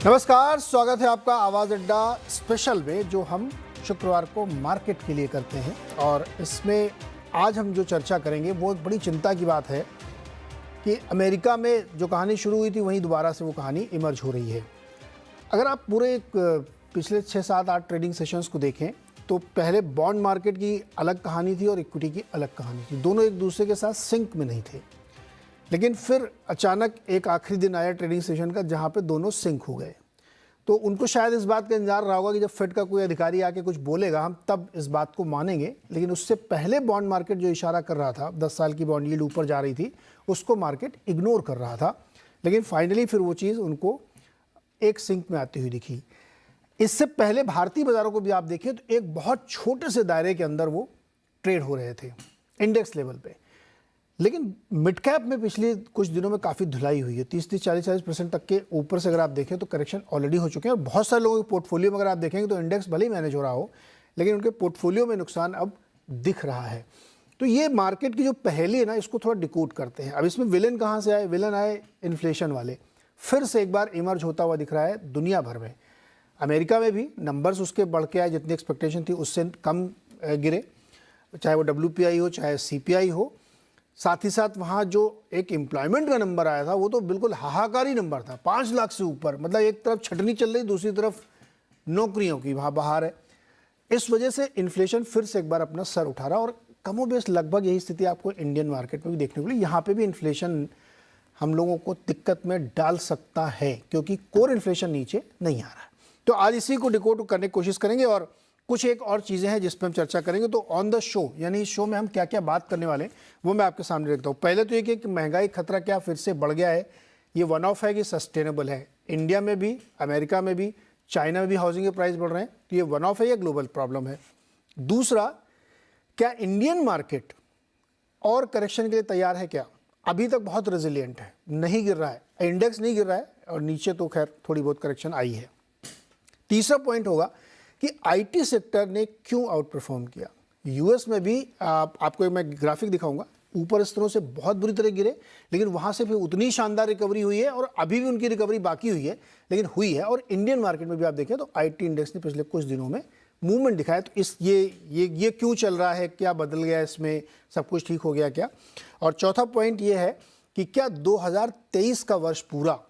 नमस्कार, स्वागत है आपका आवाज़ अड्डा स्पेशल में, जो हम शुक्रवार को मार्केट के लिए करते हैं। और इसमें आज हम जो चर्चा करेंगे वो एक बड़ी चिंता की बात है कि अमेरिका में जो कहानी शुरू हुई थी वहीं दोबारा से वो कहानी इमर्ज हो रही है। अगर आप पूरे पिछले 6, 7, 8 ट्रेडिंग सेशंस को देखें तो पहले बॉन्ड मार्केट की अलग कहानी थी और इक्विटी की अलग कहानी थी। दोनों एक दूसरे के साथ सिंक में नहीं थे, लेकिन फिर अचानक एक आखिरी दिन आया ट्रेडिंग सेशन का जहां पे दोनों सिंक हो गए। तो उनको शायद इस बात का इंतजार रहा होगा कि जब फेड का कोई अधिकारी आके कुछ बोलेगा हम तब इस बात को मानेंगे। लेकिन उससे पहले बॉन्ड मार्केट जो इशारा कर रहा था, 10 साल की बॉन्ड यील्ड ऊपर जा रही थी, उसको मार्केट इग्नोर कर रहा था। लेकिन फाइनली फिर वो चीज़ उनको एक सिंक में आती हुई दिखी। इससे पहले भारतीय बाज़ारों को भी आप देखें तो एक बहुत छोटे से दायरे के अंदर वो ट्रेड हो रहे थे इंडेक्स लेवल पे। लेकिन मिड कैप में पिछले कुछ दिनों में काफ़ी धुलाई हुई है। 30, 40% तक के ऊपर से अगर आप देखें तो करेक्शन ऑलरेडी हो चुके हैं। और बहुत सारे लोगों के पोर्टफोलियो में अगर आप देखेंगे तो इंडेक्स भले ही मैनेज हो रहा हो, लेकिन उनके पोर्टफोलियो में नुकसान अब दिख रहा है। तो ये मार्केट की जो पहेली है ना, इसको थोड़ा डिकोड करते हैं। अब इसमें विलन कहाँ से आए? विलन आए इन्फ्लेशन वाले, फिर से एक बार इमर्ज होता हुआ दिख रहा है दुनिया भर में। अमेरिका में भी नंबर्स उसके बढ़ के आए, जितनी एक्सपेक्टेशन थी उससे कम गिरे, चाहे वो WPI हो चाहे CPI हो। साथ ही साथ वहाँ जो एक एम्प्लॉयमेंट का नंबर आया था वो तो बिल्कुल हाहाकारी नंबर था, 5 लाख से ऊपर। मतलब एक तरफ छटनी चल रही, दूसरी तरफ नौकरियों की वहाँ बहार है। इस वजह से इन्फ्लेशन फिर से एक बार अपना सर उठा रहा। और कमोबेश लगभग यही स्थिति आपको इंडियन मार्केट में भी देखने को मिली। यहाँ पे भी इन्फ्लेशन हम लोगों को दिक्कत में डाल सकता है, क्योंकि कोर इन्फ्लेशन नीचे नहीं आ रहा है। तो आज इसी को डिकोड करने की कोशिश करेंगे और कुछ एक और चीज़ें हैं जिस पर हम चर्चा करेंगे। तो ऑन द शो, यानी इस शो में हम क्या क्या बात करने वाले हैं वो मैं आपके सामने रखता हूँ। पहले तो ये कि महंगाई खतरा क्या फिर से बढ़ गया है, ये वन ऑफ है कि सस्टेनेबल है? इंडिया में भी, अमेरिका में भी, चाइना में भी हाउसिंग के प्राइस बढ़ रहे हैं, तो ये वन ऑफ है या ग्लोबल प्रॉब्लम है? दूसरा, क्या इंडियन मार्केट और करेक्शन के लिए तैयार है क्या? अभी तक बहुत रेजिलियंट है, नहीं गिर रहा है, इंडेक्स नहीं गिर रहा है, और नीचे तो खैर थोड़ी बहुत करेक्शन आई है। तीसरा पॉइंट होगा कि IT सेक्टर ने क्यों आउट परफॉर्म किया। US में भी आपको मैं ग्राफिक दिखाऊंगा, ऊपर स्तरों से बहुत बुरी तरह गिरे, लेकिन वहां से फिर उतनी शानदार रिकवरी हुई है और अभी भी उनकी रिकवरी बाकी हुई है, लेकिन हुई है। और इंडियन मार्केट में भी आप देखें तो IT इंडेक्स ने पिछले कुछ दिनों में मूवमेंट दिखाया। तो इस ये क्यों चल रहा है, क्या बदल गया इसमें, सब कुछ ठीक हो गया क्या? और चौथा पॉइंट ये है कि क्या 2023 का वर्ष पूरा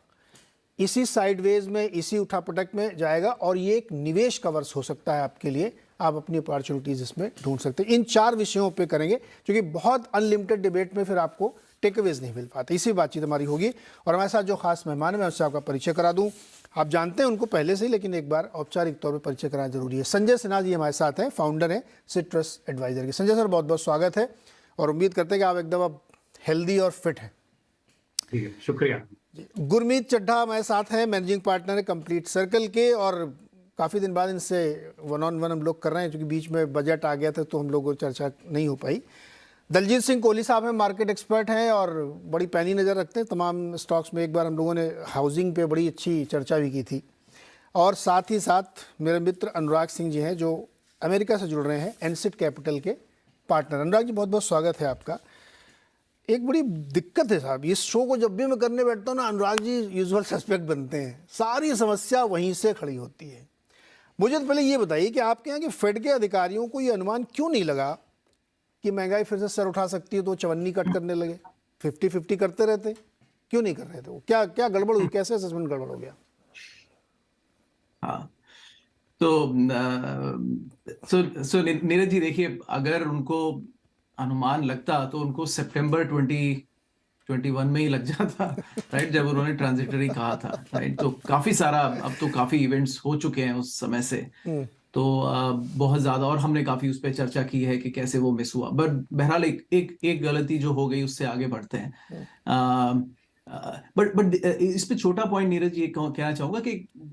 इसी साइडवेज में, इसी उठापटक में जाएगा और ये एक निवेश का वर्ष हो सकता है आपके लिए? आप अपनी अपॉर्चुनिटीज इसमें ढूंढ सकते हैं। इन 4 विषयों पे करेंगे, क्योंकि बहुत अनलिमिटेड डिबेट में फिर आपको टेकअवेज नहीं मिल पाते। इसी बातचीत हमारी होगी। और हमारे साथ जो खास मेहमान है मैं उससे आपका परिचय करा दूं। आप जानते हैं उनको पहले से ही, लेकिन एक बार औपचारिक तौर पर परिचय कराना जरूरी है। संजय सिन्हा जी हमारे साथ हैं, फाउंडर हैं सिट्रस एडवाइजर के। संजय सर, बहुत बहुत स्वागत है और उम्मीद करते हैं कि आप एकदम अब हेल्दी और फिट हैं। ठीक है, शुक्रिया। गुरमीत चड्ढा हमारे साथ हैं, मैनेजिंग पार्टनर है कंप्लीट सर्कल के, और काफ़ी दिन बाद इनसे वन हम लोग कर रहे हैं, क्योंकि बीच में बजट आ गया था तो हम लोगों को चर्चा नहीं हो पाई। दलजीत सिंह कोहली साहब हैं, मार्केट एक्सपर्ट हैं और बड़ी पैनी नज़र रखते हैं तमाम स्टॉक्स में। एक बार हम लोगों ने हाउसिंग पे बड़ी अच्छी चर्चा भी की थी। और साथ ही साथ मेरे मित्र अनुराग सिंह जी हैं, जो अमेरिका से जुड़ रहे हैं, एनसिट कैपिटल के पार्टनर। अनुराग जी, बहुत बहुत स्वागत है आपका। एक बड़ी दिक्कत है साहब, इस शो को जब भी मैं करने बैठता हूँ ना, अनुराग जी यूजुअल सस्पेक्ट बनते हैं, सारी समस्या वहीं से खड़ी होती है। मुझे तो पहले ये बताइए कि आपके यहाँ के फेड के अधिकारियों को ये अनुमान क्यों नहीं लगा कि महंगाई फिर से सर उठा सकती है, तो 54 कट करने लगे, 50-50 करते रहते, क्यों नहीं कर रहे थे वो? क्या क्या गड़बड़ हुई, कैसे असेसमेंट गड़बड़ हो गया? हाँ, तो नीरज जी देखिए, अगर उनको अनुमान लगता तो उनको सितंबर 2021 में ही लग जाता, राइट, जब उन्होंने ट्रांजिटरी कहा था, राइट। तो काफी सारा, अब तो काफी इवेंट्स हो चुके हैं उस समय से, तो बहुत ज्यादा, और हमने काफी उस पर चर्चा की है कि कैसे वो मिस हुआ। बट बहरहाल एक गलती जो हो गई, उससे आगे बढ़ते हैं। बट इस पे छोटा पॉइंट नीरज ये कहना चाहूंगा कि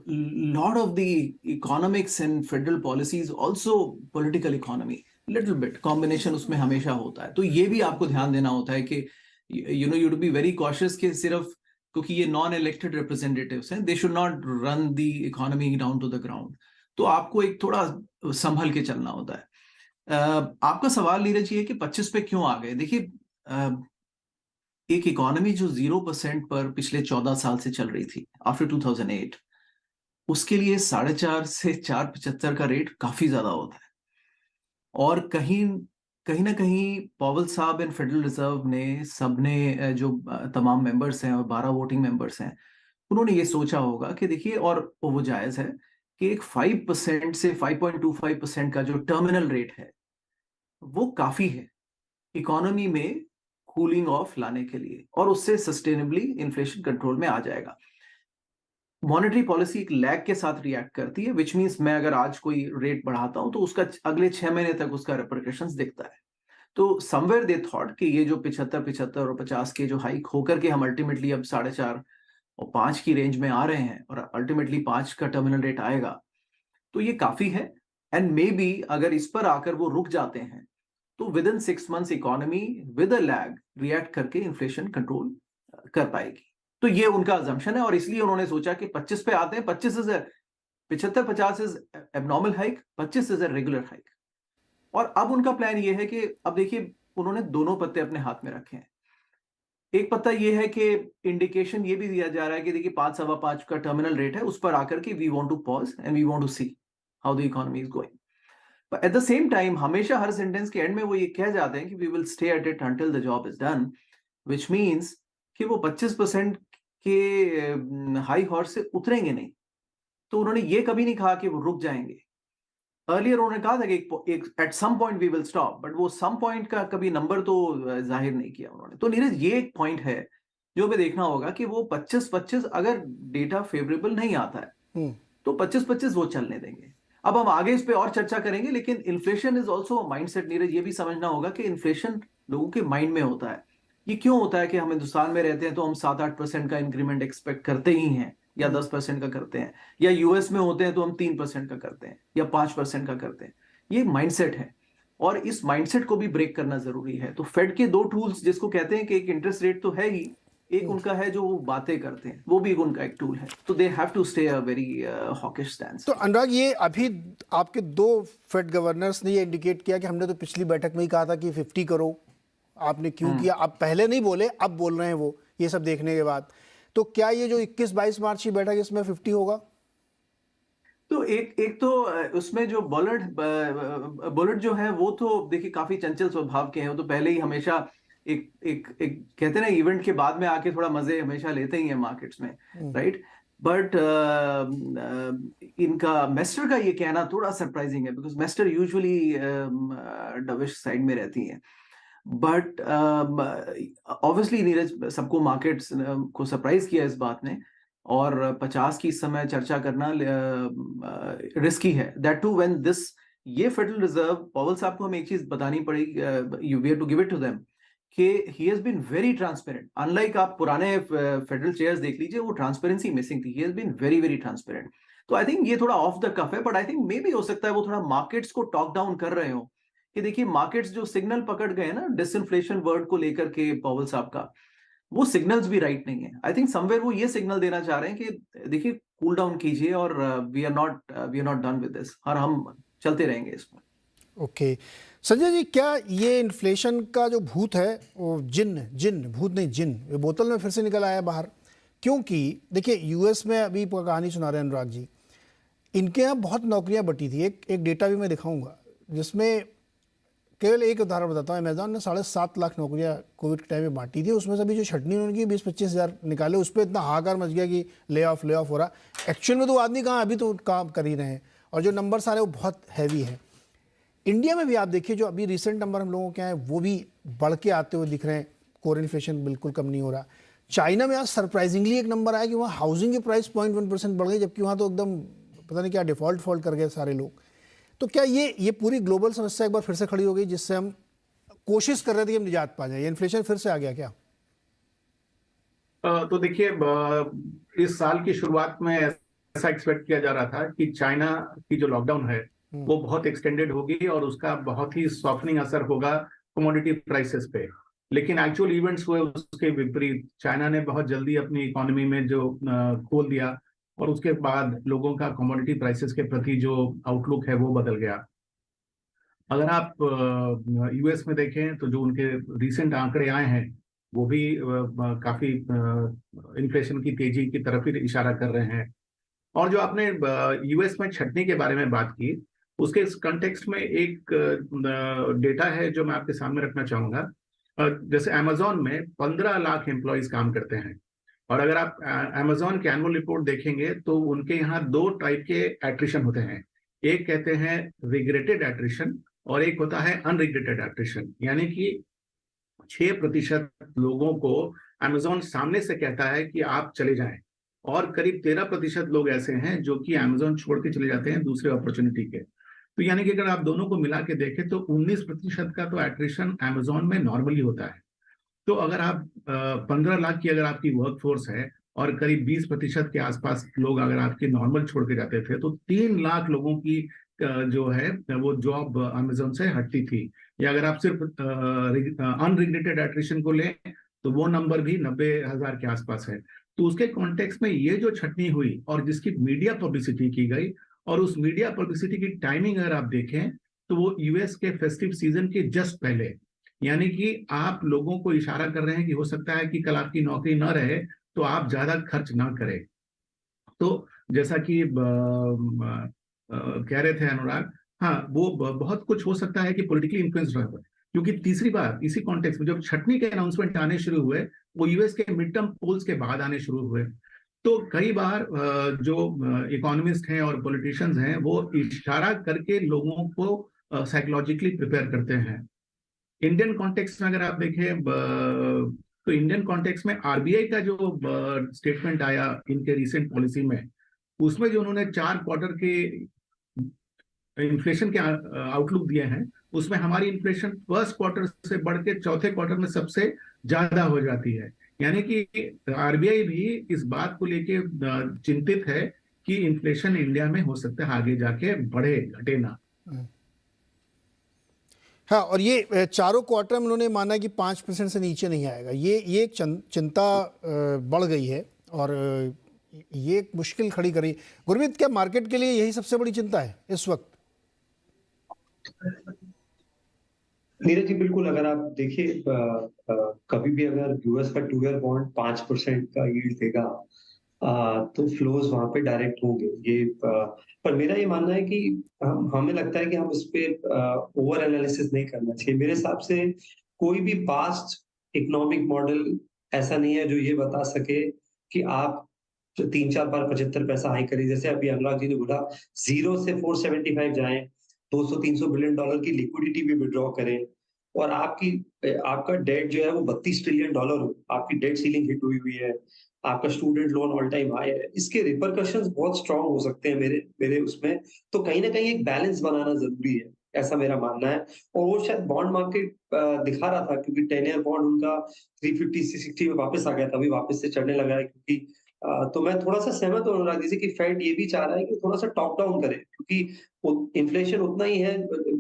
lot of the economics and federal policies also political economy, little bit combination उसमें हमेशा होता है। तो ये भी आपको ध्यान देना होता है कि you to be very cautious कि सिर्फ क्योंकि ये नॉन इलेक्टेड रिप्रेजेंटेटिव्स हैं, they should not run the economy down to the ground. तो आपको एक थोड़ा संभल के चलना होता है। आपका सवाल नीरज ये है कि 25 पे क्यों आ गए। देखिए, एक इकोनॉमी जो 0% पर पिछले 14 साल से चल रही थी आफ्टर 2008, उसके लिए 4.5 से 4.75 का रेट काफी ज्यादा होता है। और कहीं कहीं ना कहीं पॉवेल साहब एंड फेडरल रिजर्व ने सबने जो तमाम मेंबर्स हैं और 12 वोटिंग मेंबर्स हैं, उन्होंने ये सोचा होगा कि देखिए, और वो जायज है कि एक 5% से 5.25% का जो टर्मिनल रेट है वो काफी है इकोनॉमी में कूलिंग ऑफ लाने के लिए, और उससे सस्टेनेबली इन्फ्लेशन कंट्रोल में आ जाएगा। मॉनेटरी पॉलिसी एक लैग के साथ रिएक्ट करती है, विच मींस मैं अगर आज कोई रेट बढ़ाता हूं तो उसका अगले 6 महीने तक उसका रिपरकशंस दिखता है। तो समवेयर दे थॉट कि ये जो 75 और 50 के जो हाइक होकर के हम अल्टीमेटली अब 4.5 और 5 की रेंज में आ रहे हैं, और अल्टीमेटली 5 का टर्मिनल रेट आएगा, तो ये काफी है। एंड मे बी अगर इस पर आकर वो रुक जाते हैं तो with in 6 months economy with a lag react करके इन्फ्लेशन कंट्रोल कर पाएगी। तो ये उनका अजम्पशन है, और इसलिए उन्होंने सोचा कि 25 पे आते हैं। 25 is 75-50 is abnormal hike, 25 is a regular hike. और अब उनका प्लान ये है कि अब देखिए, उन्होंने दोनों पत्ते अपने हाथ में रखे हैं। एक पत्ता ये है कि इंडिकेशन ये भी दिया जा रहा है कि देखिए 5.25 का टर्मिनल रेट है, उस पर आकर के we want to pause and we want to see how the economy is going. But at the same time हमेशा हर सेंटेंस के एंड में वो ये कह जाते हैं कि we will stay at it until the job is done, which means कि वो 25% के हाई हॉर्स से उतरेंगे नहीं। तो उन्होंने ये कभी नहीं कहा कि वो रुक जाएंगे। अर्लियर उन्होंने कहा था कि एक at some point we will stop, but वो सम पॉइंट का कभी नंबर तो जाहिर नहीं किया उन्होंने। तो नीरज, ये एक पॉइंट है जो हमें देखना होगा कि वो 25-25 अगर डेटा फेवरेबल नहीं आता है तो 25-25 वो चलने देंगे। अब हम आगे इस पे और चर्चा करेंगे, लेकिन inflation is also mindset. Neeraj, ये भी समझना होगा कि इन्फ्लेशन लोगों के माइंड में होता है। ये क्यों होता है कि हम हिंदुस्तान में रहते हैं तो हम 7-8% का इंक्रीमेंट एक्सपेक्ट करते ही हैं, या 10% का करते हैं, या यूएस में होते हैं तो हम 3% का करते हैं या 5% का करते हैं। ये माइंडसेट है, और इस माइंडसेट को भी ब्रेक करना जरूरी है। तो फेड के दो टूल्स, जिसको कहते हैं कि एक इंटरेस्ट रेट तो है ही, एक उनका है जो वो बातें करते हैं, वो भी उनका एक टूल है। तो they have to stay a very hawkish stance. तो अनुराग, ये अभी आपके दो फेड गवर्नर्स ने ये इंडिकेट किया कि हमने तो पिछली बैठक में ही कहा था कि 50 करो, आपने क्यों किया? आप पहले नहीं बोले, अब बोल रहे हैं वो, ये सब देखने के बाद। तो क्या ये जो 21-22 मार्च की बैठक इसमें 50 होगा? तो एक तो उसमें जो बुलेट जो है वो तो देखिए काफी चंचल स्वभाव के हैं। वो तो पहले ही हमेशा एक कहते हैं ना, इवेंट के बाद में आके थोड़ा मजे हमेशा लेते ही हैं मार्केट्स में, राइट। बट इनका मेस्टर का ये कहना थोड़ा सरप्राइजिंग है, बिकॉज मेस्टर यूजुअली डविश साइड में रहती है। बट ऑब्वियसली नीरज, सबको मार्केट्स को सरप्राइज किया इस बात ने, और 50 की इस समय चर्चा करना रिस्की है। दैट टू व्हेन दिस, ये फेडरल रिजर्व पॉवेल साहब को हमें एक चीज बतानी पड़ेगी, we have to give it to them, कि he has been very transparent. Unlike आप पुराने फेडरल चेयर्स देख लीजिए, वो ट्रांसपेरेंसी मिसिंग थी। He has been very very transparent. तो आई थिंक ये थोड़ा ऑफ द कफ है, बट आई थिंक मे भी हो सकता है वो थोड़ा मार्केट्स को टॉक डाउन कर रहे हो कि देखिए, मार्केट्स जो सिग्नल पकड़ गए ना डिसइंफ्लेशन वर्ड को लेकर के पॉवेल साहब का, वो सिग्नल्स भी राइट नहीं है। आई थिंक समवेयर वो ये सिग्नल देना चाह रहे हैं कि देखिए, कूल डाउन कीजिए, और we are not done with this, और हम चलते रहेंगे इसमें। ओके संजय जी, क्या ये इन्फ्लेशन का जो भूत है, वो भूत नहीं जिन, ये बोतल में फिर से निकल आया बाहर? क्योंकि देखिए, यूएस में अभी कहानी सुना रहे हैं अनुराग जी, इनके यहाँ बहुत नौकरियां बटी थी। एक डेटा भी मैं दिखाऊंगा, जिसमें केवल एक उदाहरण बताता हूँ। अमेजॉन ने 7.5 लाख नौकरियां कोविड के टाइम में बांटी थी। उसमें से अभी जो छटनी उन्होंने की 20-25 हज़ार निकाले, उस पर इतना हाहाकार मच गया कि ले ऑफ हो रहा। एक्चुअल में तो आदमी कहाँ, अभी तो काम कर ही रहे हैं, और जो नंबर सारे वो बहुत हैवी है। इंडिया में भी आप देखिए, जो अभी रिसेंट नंबर हम लोगों के हैं वो भी बढ़ के आते हुए दिख रहे हैं। कोर इन्फ्लेशन बिल्कुल कम नहीं हो रहा। चाइना में आज सरप्राइजिंगली एक नंबर आया कि वहाँ हाउसिंग की प्राइस 0.1% बढ़ गई, जबकि वहाँ तो एकदम पता नहीं क्या डिफॉल्ट कर गए सारे लोग। तो क्या ये पूरी ग्लोबल समस्या एक बार फिर से खड़ी हो गई, जिससे हम कोशिश कर रहे थे कि हम निजात पा जाए? ये इन्फ्लेशन फिर से आ गया क्या? तो देखिए, इस साल की शुरुआत में ऐसा एक्सपेक्ट किया जा रहा था कि चाइना की जो लॉकडाउन है वो बहुत एक्सटेंडेड होगी और उसका बहुत ही सॉफ्टनिंग असर होगा कमोडिटी प्राइसेस पे। लेकिन एक्चुअल इवेंट्स हुए उसके विपरीत। चाइना ने बहुत जल्दी अपनी इकोनॉमी में जो खोल दिया, और उसके बाद लोगों का कमोडिटी प्राइसेस के प्रति जो आउटलुक है वो बदल गया। अगर आप यूएस में देखें तो जो उनके रिसेंट आंकड़े आए हैं वो भी काफी इन्फ्लेशन की तेजी की तरफ ही इशारा कर रहे हैं। और जो आपने यूएस में छटनी के बारे में बात की, उसके इस कंटेक्स्ट में एक डेटा है जो मैं आपके सामने रखना चाहूंगा। जैसे अमेजोन में 15 लाख एम्प्लॉयज काम करते हैं, और अगर आप अमेजोन के एनुअल रिपोर्ट देखेंगे तो उनके यहाँ 2 टाइप के एट्रिशन होते हैं। एक कहते हैं रिग्रेटेड एट्रिशन और एक होता है अनरिग्रेटेड एट्रिशन। यानी कि 6% लोगों को अमेजोन सामने से कहता है कि आप चले जाएं, और करीब 13% लोग ऐसे हैं जो कि अमेजोन छोड़ के चले जाते हैं दूसरे अपॉर्चुनिटी के। तो यानी कि अगर आप दोनों को मिला के देखें तो 19% का तो एट्रिशन अमेजोन में नॉर्मली होता है। तो अगर आप 15 लाख की अगर आपकी वर्कफोर्स है और करीब 20% के आसपास लोग अगर आपके नॉर्मल छोड़ के जाते थे, तो 3 लाख लोगों की जो है वो जॉब अमेजोन से हटती थी। या अगर आप सिर्फ अनरिग्रेटेड एट्रिशन को लें तो वो नंबर भी 90,000 के आसपास है। तो उसके कॉन्टेक्स्ट में ये जो छटनी हुई और जिसकी मीडिया पब्लिसिटी की गई, और उस मीडिया पब्लिसिटी की टाइमिंग अगर आप देखें तो वो यूएस के फेस्टिव सीजन के जस्ट पहले, यानी कि आप लोगों को इशारा कर रहे हैं कि हो सकता है कि कल आपकी नौकरी न रहे तो आप ज्यादा खर्च ना करें। तो जैसा कि कह रहे थे अनुराग, हाँ वो बहुत कुछ हो सकता है कि पॉलिटिकली इन्फ्लुएंस रहा है। क्योंकि तीसरी बार इसी कॉन्टेक्स्ट में जब छटनी के अनाउंसमेंट आने शुरू हुए, वो यूएस के मिड टर्म पोल्स के बाद आने शुरू हुए। तो कई बार जो इकोनॉमिस्ट हैं और पॉलिटिशियंस हैं वो इशारा करके लोगों को साइकोलॉजिकली प्रिपेयर करते हैं। इंडियन कॉन्टेक्स्ट में अगर आप देखें तो इंडियन कॉन्टेक्स्ट में आरबीआई का जो स्टेटमेंट आया इनके रिसेंट पॉलिसी में, उसमें जो उन्होंने 4 क्वार्टर के इन्फ्लेशन के आउटलुक दिए हैं, उसमें हमारी इन्फ्लेशन फर्स्ट क्वार्टर से बढ़ के चौथे क्वार्टर में सबसे ज्यादा हो जाती है। यानी कि आरबीआई भी इस बात को लेके चिंतित है कि इन्फ्लेशन इंडिया में हो सकता है आगे जाके बढ़े, घटे ना। हाँ, और ये चारों क्वार्टर में उन्होंने माना कि 5% से नीचे नहीं आएगा। ये एक चिंता बढ़ गई है और ये एक मुश्किल खड़ी करी। गुरमीत, क्या मार्केट के लिए यही सबसे बड़ी चिंता है इस वक्त? नीरज जी बिल्कुल, अगर आप देखिए कभी भी अगर यूएस का 2 ईयर बॉन्ड 5% का यील्ड देगा तो फ्लोज वहां पे डायरेक्ट होंगे। ये पर मेरा ये मानना है कि हमें लगता है कि हम इस पे ओवर एनालिसिस नहीं करना चाहिए। मेरे हिसाब से कोई भी पास्ट इकोनॉमिक मॉडल ऐसा नहीं है जो ये बता सके कि आप 3-4 बार 75 पैसा हाई करिए। जैसे अभी अनुराग जी ने बोला 0 से 475 जाएं, 200-300 बिलियन डॉलर की लिक्विडिटी भी विड्रॉ करें, और आपका डेट जो है वो $32 ट्रिलियन हो, आपकी डेट सीलिंग हिट हुई है, आपका student loan all time high है, इसके रिपरकशंस बहुत स्ट्रांग हो सकते हैं मेरे उसमें। तो कहीं ना कहीं एक बैलेंस बनाना जरूरी है, ऐसा मेरा मानना है। और वो शायद बॉन्ड मार्केट दिखा रहा था, क्योंकि 10 ईयर बॉन्ड उनका 350-360 में वापस आ गया था, अभी वापस से चढ़ने लगा है। क्योंकि तो मैं थोड़ा सा सहमत हूँ अनुराग जी से कि फेड ये भी चाह रहा है कि थोड़ा सा टॉप डाउन करे, क्योंकि इन्फ्लेशन उतना ही है।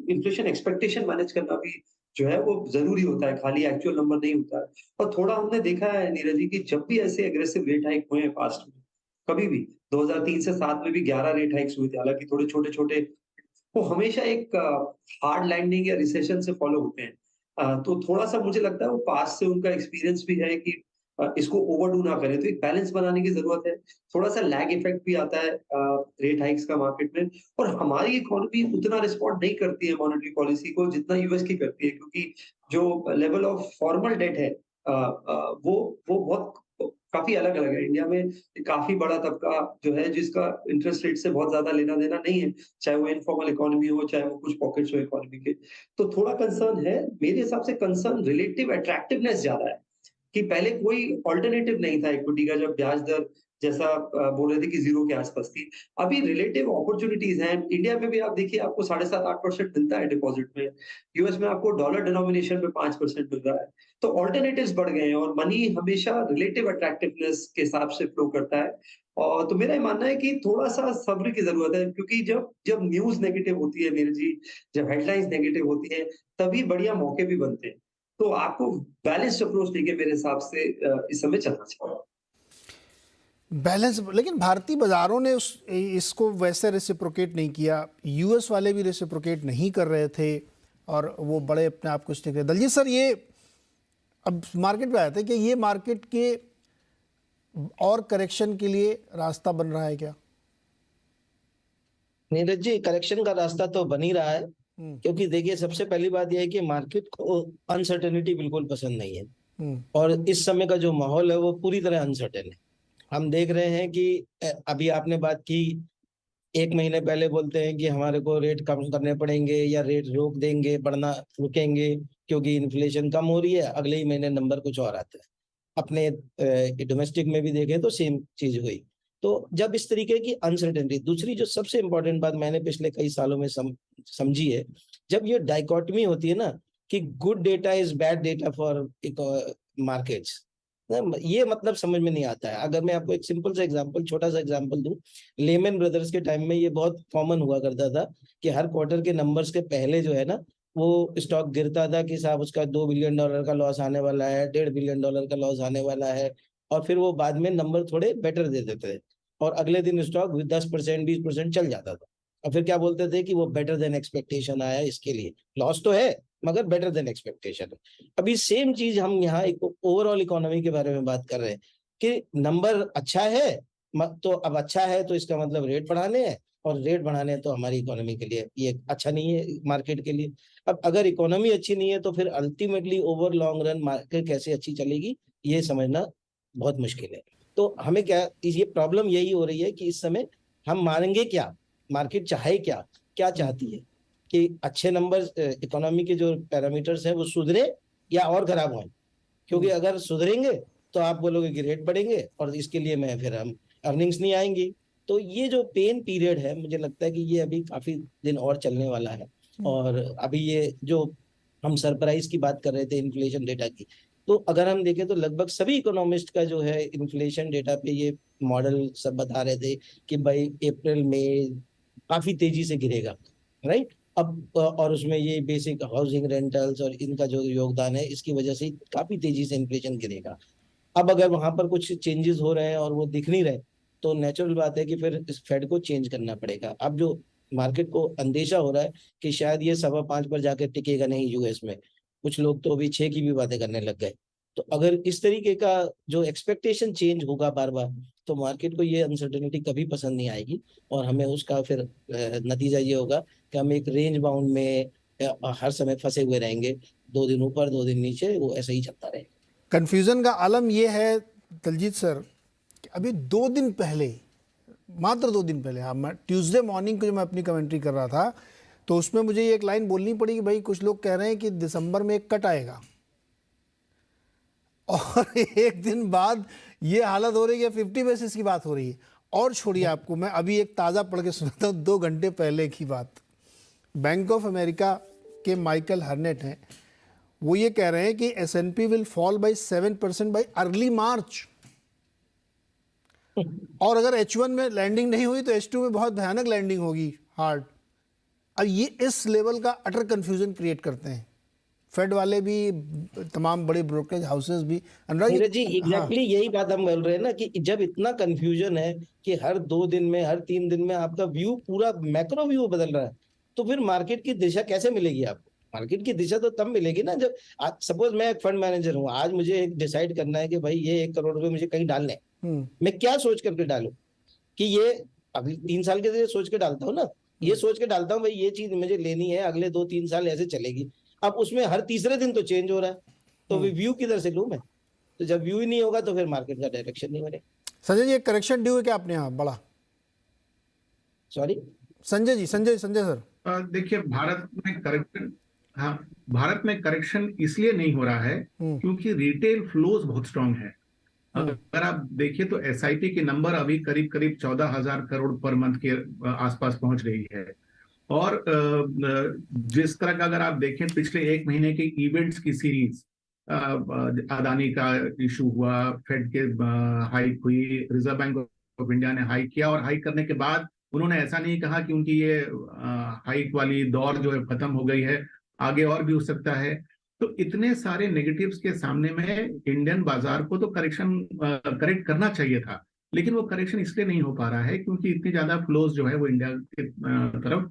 इन्फ्लेशन एक्सपेक्टेशन मैनेज करना भी जो है वो जरूरी होता है, खाली एक्चुअल नंबर नहीं होता है। और थोड़ा हमने देखा है नीरज जी कि जब भी ऐसे एग्रेसिव रेट हाइक हुए हैं पास्ट में, कभी भी 2003 से 7 में भी 11 रेट हाइक्स हुए थे, हालांकि थोड़े छोटे-छोटे, वो हमेशा एक हार्ड लैंडिंग या रिसेशन से फॉलो होते हैं। तो थोड़ा-सा मुझे लगता है वो पास्ट से उनका एक्सपीरियंस भी है कि इसको ओवरडू ना करें। तो एक बैलेंस बनाने की जरूरत है। थोड़ा-सा लैग इफेक्ट भी आता है रेट हाइक्स का मार्केट में, और हमारी इकोनॉमी उतना रिस्पॉन्ड नहीं करती है मॉनेटरी पॉलिसी को जितना यूएस की करती है, क्योंकि जो लेवल ऑफ फॉर्मल डेट है वो बहुत काफी अलग-अलग है। इंडिया में काफी बड़ा तबका जो है जिसका इंटरेस्ट रेट से बहुत ज्यादा लेना-देना नहीं है, चाहे वो इनफॉर्मल इकोनॉमी हो, चाहे वो कुछ पॉकेट्स हो इकोनॉमी के। तो थोड़ा कंसर्न है। मेरे हिसाब से कंसर्न रिलेटिव अट्रैक्टिवनेस ज्यादा है, कि पहले कोई अल्टरनेटिव नहीं था इक्विटी का, जब ब्याज दर जैसा बोल रहे थे कि 0 के आसपास थी। अभी रिलेटिव अपॉर्चुनिटीज हैं। इंडिया में भी आप देखिए, आपको 7.5-8% मिलता है डिपॉजिट में। यूएस में आपको डॉलर डिनोमिनेशन में 5% मिल रहा है। तो ऑल्टरनेटिव्स बढ़ गए हैं, और मनी हमेशा रिलेटिव अट्रैक्टिवनेस के हिसाब से फ्लो करता है। और तो मेरा ये मानना है कि थोड़ा-सा सब्र की ज़रूरत है, क्योंकि जब न्यूज़ नेगेटिव होती है नीरज जी, जब हेडलाइंस नेगेटिव होती है, तभी बढ़िया मौके भी बनते हैं। तो आपको बैलेंस्ड अप्रोच लेके मेरे हिसाब से इस समय चलना चाहिए। बैलेंस, लेकिन भारतीय बाजारों ने इसको वैसे रेसिप्रोकेट नहीं किया। यूएस वाले भी रेसिप्रोकेट नहीं कर रहे थे और वो बड़े अपने आप को स्टिक रहे। दलजीत सर, ये अब मार्केट में आया था कि ये मार्केट के और करेक्शन के लिए रास्ता बन रहा है क्या? नीरज जी, करेक्शन का रास्ता तो बन ही रहा है, हम्म, क्योंकि देखिए सबसे पहली बात यह है कि मार्केट को अनसर्टेनिटी बिल्कुल पसंद नहीं है, हम्म, और इस समय का जो माहौल है वो पूरी तरह अनसर्टेन है। हम देख रहे हैं कि अभी आपने बात की, एक महीने पहले बोलते हैं कि हमारे को रेट कम करने पड़ेंगे या रेट रोक देंगे, बढ़ना रुकेंगे क्योंकि इन्फ्लेशन कम हो रही है, अगले ही महीने नंबर कुछ और आते हैं। अपने डोमेस्टिक में भी देखें तो सेम चीज हुई। तो जब इस तरीके की अनसर्टेनिटी, दूसरी जो सबसे इंपॉर्टेंट बात मैंने पिछले कई सालों में समझी है, जब ये डाइकोटमी होती है ना कि good data is bad data for markets, ये मतलब समझ में नहीं आता है। अगर मैं आपको एक सिंपल सा एग्जांपल, छोटा सा एग्जांपल दूं, लेमन ब्रदर्स के टाइम में ये बहुत कॉमन हुआ करता था कि हर क्वार्टर के नंबर्स के पहले जो है ना, वो स्टॉक गिरता था कि साहब उसका $2 बिलियन का लॉस आने वाला है, $1.5 बिलियन का लॉस आने वाला है, और फिर वो बाद में नंबर थोड़े बेटर दे देते थे और अगले दिन स्टॉक 10% 20% चल जाता था, और फिर क्या बोलते थे कि वो बेटर देन एक्सपेक्टेशन आया, इसके लिए लॉस तो है मगर बेटर देन एक्सपेक्टेशन है। अभी सेम चीज हम यहाँ एक ओवरऑल इकोनॉमी के बारे में बात कर रहे हैं कि नंबर अच्छा है, तो अब अच्छा है तो इसका मतलब रेट बढ़ाने हैं, और रेट बढ़ाने हैं तो हमारी इकोनॉमी के लिए ये अच्छा नहीं है, मार्केट के लिए। अब अगर इकोनॉमी अच्छी नहीं है तो फिर ultimately over long run market कैसे अच्छी चलेगी, ये समझना बहुत मुश्किल है। तो हमें क्या, ये प्रॉब्लम यही हो रही है कि इस समय हम मानेंगे क्या, मार्केट चाहे क्या, क्या चाहती है कि अच्छे नंबर, इकोनॉमी के जो पैरामीटर्स हैं वो सुधरे या और खराब हों, क्योंकि अगर सुधरेंगे तो आप बोलोगे कि रेट बढ़ेंगे और इसके लिए मैं फिर हम अर्निंग्स नहीं आएंगी। तो ये जो पेन पीरियड है, मुझे लगता है कि ये अभी काफी दिन और चलने वाला है। और अभी ये जो हम सरप्राइज की बात कर रहे थे इन्फ्लेशन डेटा की, तो अगर हम देखें तो लगभग सभी इकोनॉमिस्ट का जो है इन्फ्लेशन डेटा पे ये मॉडल सब बता रहे थे कि भाई अप्रैल में काफी तेजी से गिरेगा, राइट। अब और उसमें ये बेसिक हाउसिंग रेंटल्स और इनका जो योगदान है, इसकी वजह से काफी तेजी से इन्फ्लेशन गिरेगा। अब अगर वहां पर कुछ चेंजेस हो रहे हैं और वो दिख नहीं रहे, तो नेचुरल बात है कि फिर इस फेड को चेंज करना पड़ेगा। अब जो मार्केट को अंदेशा हो रहा है कि शायद ये 5.25 पर जाकर टिकेगा नहीं यूएस में, कुछ लोग तो अभी 6 की भी बातें करने लग गए। तो अगर इस तरीके का जो एक्सपेक्टेशन चेंज होगा बार बार, तो मार्केट को ये अनसर्टेनिटी कभी पसंद नहीं आएगी, और हमें उसका फिर नतीजा ये होगा कि हम एक रेंज बाउंड में हर समय फंसे हुए रहेंगे, 2 दिन ऊपर 2 दिन नीचे, वो ऐसे ही चलता रहेगा। कन्फ्यूज़न का आलम यह है दलजीत सर कि अभी 2 दिन पहले, मात्र 2 दिन पहले, हाँ, मैं ट्यूसडे मॉर्निंग को जो मैं अपनी कमेंट्री कर रहा था तो उसमें मुझे ये एक लाइन बोलनी पड़ी कि भाई कुछ लोग कह रहे हैं कि दिसंबर में एक कट आएगा, और एक दिन बाद ये हालत हो रही है, 50 बेसिस की बात हो रही है। और छोड़िए, आपको मैं अभी एक ताज़ा पढ़ के सुनाता हूँ, 2 घंटे पहले की बात। बैंक ऑफ अमेरिका के माइकल हर्नेट हैं, वो ये कह रहे हैं कि S&P will fall by 7% by early मार्च, और अगर H1 में लैंडिंग नहीं हुई तो H2 में बहुत भयानक लैंडिंग होगी, हार्ड। अब ये इस लेवल का अटर कंफ्यूजन क्रिएट करते हैं फेड वाले भी, तमाम बड़े ब्रोकरेज हाउसेस भी। अनुराग नीरज जी, एग्जैक्टली यही बात हम बोल रहे हैं ना कि जब इतना कंफ्यूजन है कि हर 2 दिन में, हर 3 दिन में आपका व्यू, पूरा मैक्रो व्यू बदल रहा है, तो फिर मार्केट की दिशा कैसे मिलेगी आपको? मार्केट की दिशा तो तब मिलेगी ना जब, आज सपोज मैं एक फंड मैनेजर हूँ, आज मुझे एक डिसाइड करना है कि भाई ये 1 करोड़ रुपए मुझे कहीं डालने हैं, मैं क्या सोच करके डालूं? कि ये अभी 3 साल के लिए सोच के डालता हूँ ना, ये सोच के डालता हूँ भाई ये चीज मुझे लेनी है, अगले 2-3 साल ऐसे चलेगी। अब उसमें हर तीसरे दिन तो चेंज हो रहा है, तो व्यू किधर से लूं मैं? तो जब व्यू ही नहीं होगा तो फिर मार्केट का डायरेक्शन नहीं बनेगा। संजय जी, एक करेक्शन ड्यू है क्या अपने यहाँ बड़ा? Sorry Sanjay ji, Sanjay sir. देखिए, भारत में करेक्शन, हाँ, भारत में करेक्शन इसलिए नहीं हो रहा है क्योंकि रिटेल फ्लोज बहुत स्ट्रांग है। अगर आप देखिए तो एसआईपी के नंबर अभी करीब करीब 14,000 करोड़ पर मंथ के आसपास पहुंच रही है। और जिस तरह का अगर आप देखें पिछले 1 महीने के इवेंट्स की सीरीज, अदानी का इशू हुआ, फेड के हाइक हुई, रिजर्व बैंक ऑफ इंडिया ने हाइक किया, और हाइक करने के बाद उन्होंने ऐसा नहीं कहा कि उनकी ये हाइक वाली दौर जो है खत्म हो गई है, आगे और भी हो सकता है। तो इतने सारे नेगेटिव्स के सामने में इंडियन बाजार को तो करेक्ट करना चाहिए था, लेकिन वो करेक्शन इसलिए नहीं हो पा रहा है क्योंकि इतनी ज्यादा फ्लोज जो है वो इंडिया की तरफ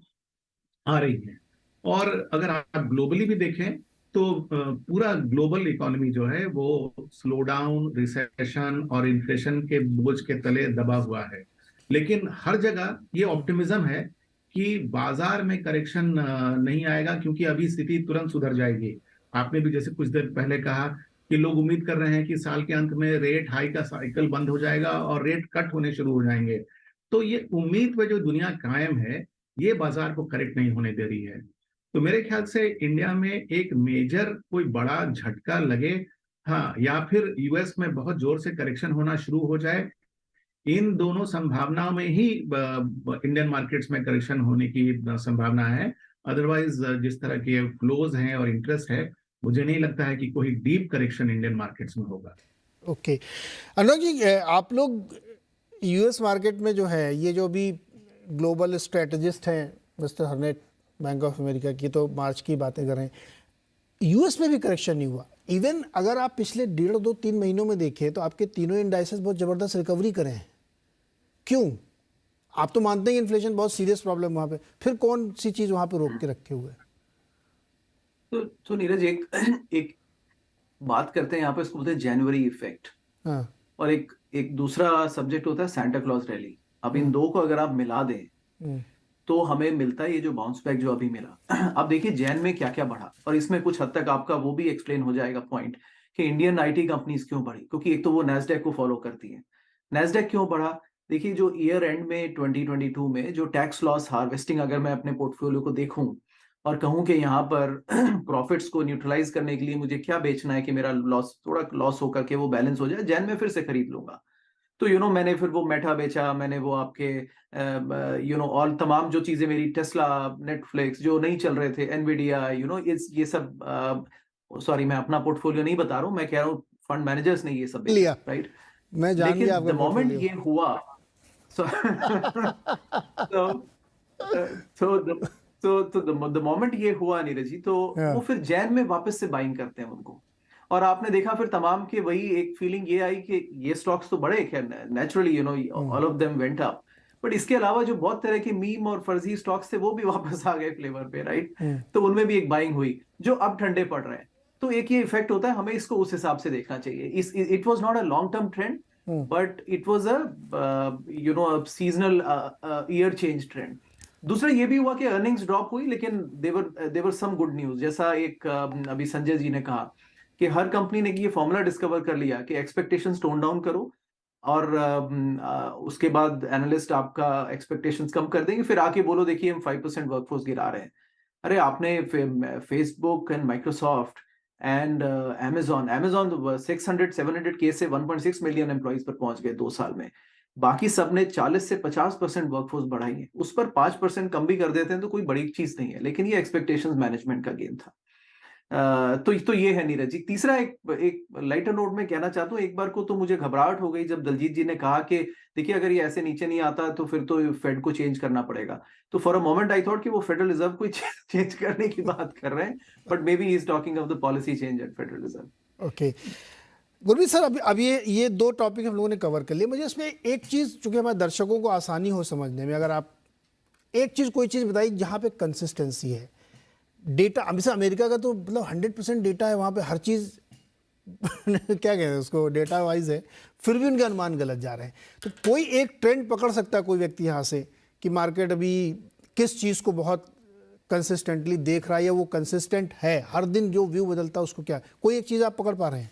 आ रही है। और अगर आप ग्लोबली भी देखें तो पूरा ग्लोबल इकोनॉमी जो है वो स्लो डाउन, रिसेशन और इन्फ्लेशन के बोझ के तले दबा हुआ है। लेकिन हर जगह ये ऑप्टिमिज्म है कि बाजार में करेक्शन नहीं आएगा, क्योंकि अभी स्थिति तुरंत सुधर जाएगी। आपने भी जैसे कुछ देर पहले कहा कि लोग उम्मीद कर रहे हैं कि साल के अंत में रेट हाई का साइकिल बंद हो जाएगा और रेट कट होने शुरू हो जाएंगे। तो ये उम्मीद पे जो दुनिया कायम है, ये बाजार को करेक्ट नहीं होने दे रही है। तो मेरे ख्याल से इंडिया में एक मेजर कोई बड़ा झटका लगे, हाँ, या फिर यूएस में बहुत जोर से करेक्शन होना शुरू हो जाए, इन दोनों संभावनाओं में ही इंडियन मार्केट्स में करेक्शन होने की संभावना है। अदरवाइज जिस तरह के फ्लोज हैं और इंटरेस्ट है, मुझे नहीं लगता है कि कोई डीप करेक्शन इंडियन मार्केट्स में होगा। ओके अनुराग जी, आप लोग यूएस मार्केट में जो है, ये जो भी ग्लोबल स्ट्रेटजिस्ट हैं मिस्टर हर्नेट बैंक ऑफ अमेरिका की, तो मार्च की बातें कर रहे हैं, यूएस में भी करेक्शन नहीं हुआ। इवन अगर आप पिछले 1.5-2-3 महीनों में देखें तो आपके तीनों इंडाइसेस बहुत ज़बरदस्त रिकवरी करे हैं। क्यों? आप तो मानते हैं इन्फ्लेशन बहुत सीरियस प्रॉब्लम वहाँ पे, फिर कौन सी चीज़ वहाँ पे रोक के रखे हुए है? तो नीरज, एक बात करते हैं यहाँ पे, इसको बोलते हैं जनवरी इफेक्ट। हाँ। और एक दूसरा सब्जेक्ट होता है सांता क्लॉज रैली। अब इन दो को अगर आप मिला दें तो हमें मिलता है ये जो बाउंस बैक जो अभी मिला। अब देखिए जैन में क्या क्या बढ़ा, और इसमें कुछ हद तक आपका वो भी एक्सप्लेन हो जाएगा पॉइंट कि इंडियन आईटी कंपनीज क्यों बढ़ी, क्योंकि एक तो वो नैस्डैक को फॉलो करती है। नैस्डैक क्यों बढ़ा? देखिए जो ईयर एंड में 2022 में जो टैक्स लॉस हार्वेस्टिंग, अगर मैं अपने पोर्टफोलियो को देखूं और कहूं कि यहाँ पर प्रॉफिट्स को न्यूट्रलाइज करने के लिए मुझे क्या बेचना है कि मेरा लॉस थोड़ा लॉस होकर के वो बैलेंस हो जाए, जैन में फिर से खरीद लूंगा। तो मैंने फिर वो मेटा बेचा, मैंने वो आपके ऑल तमाम जो चीजें मेरी टेस्ला, नेटफ्लिक्स जो नहीं चल रहे थे, एनवीडिया, ये सब सॉरी मैं अपना पोर्टफोलियो नहीं बता रहा हूँ, मैं कह रहा हूँ फंड मैनेजर्स ने ये सब बेचा, राइट? मैं जान गया आपका द मोमेंट ये हुआ द मोमेंट ये हुआ नीरज जी, तो वो फिर जैन में वापस से बाइंग करते हैं उनको। और आपने देखा फिर तमाम के वही एक फीलिंग ये आई कि ये स्टॉक्स तो बड़े naturally all of them went up, but इसके अलावा जो बहुत तरह के मीम और फर्जी स्टॉक्स थे वो भी वापस आ गए फ्लेवर पे, राइट? तो उनमें भी एक बाइंग हुई जो अब ठंडे पड़ रहे हैं। तो एक ये इफेक्ट होता है, हमें इसको उस हिसाब से देखना चाहिए। It was not a long term trend, but it was a seasonal year change trend. दूसरा ये भी हुआ कि अर्निंग्स ड्रॉप हुई, लेकिन देवर सम गुड न्यूज। जैसा एक अभी संजय जी ने कहा कि हर कंपनी ने ये फॉर्मूला डिस्कवर कर लिया कि एक्सपेक्टेशंस टोन डाउन करो, और उसके बाद एनालिस्ट आपका एक्सपेक्टेशंस कम कर देंगे, फिर आके बोलो देखिए हम 5% वर्कफोर्स गिरा रहे हैं। अरे आपने Facebook and Microsoft and Amazon 600-700 के से 1.6 मिलियन एम्प्लॉइज पर पहुंच गए 2 साल में। बाकी सबने 40 से 50% वर्कफोर्स बढ़ाई है, उस पर 5% कम भी कर देते हैं तो कोई बड़ी चीज नहीं है, लेकिन ये एक्सपेक्टेशंस मैनेजमेंट का गेम था। तो ये है नीरज जी। तीसरा एक लाइटर नोट में कहना चाहता हूँ, एक बार को तो मुझे घबराहट हो गई जब दलजीत जी ने कहा कि देखिए अगर ये ऐसे नीचे नहीं आता तो फिर तो फेड को चेंज करना पड़ेगा। तो for a moment I thought कि वो फेडरल रिजर्व को चेंज करने की बात कर रहे हैं, but may be he is talking of the policy change at federal reserve. Okay Gurmeet sir, अब ये 2 टॉपिक हम लोगों ने कवर कर लिए। मुझे इसमें एक चीज़, चूंकि हमारे दर्शकों को आसानी हो समझने में, अगर आप एक चीज़ कोई चीज़ बताइए जहाँ पे कंसिस्टेंसी है। डेटा हमेशा अमेरिका का तो मतलब 100% डेटा है वहाँ पे, हर चीज़ क्या कहते हैं उसको, डेटा वाइज है, फिर भी उनके अनुमान गलत जा रहे हैं। तो कोई एक ट्रेंड पकड़ सकता है कोई व्यक्ति यहाँ से कि मार्केट अभी किस चीज़ को बहुत कंसिस्टेंटली देख रहा है, या वो कंसिस्टेंट है, हर दिन जो व्यू बदलता है उसको क्या, कोई एक चीज़ आप पकड़ पा रहे हैं?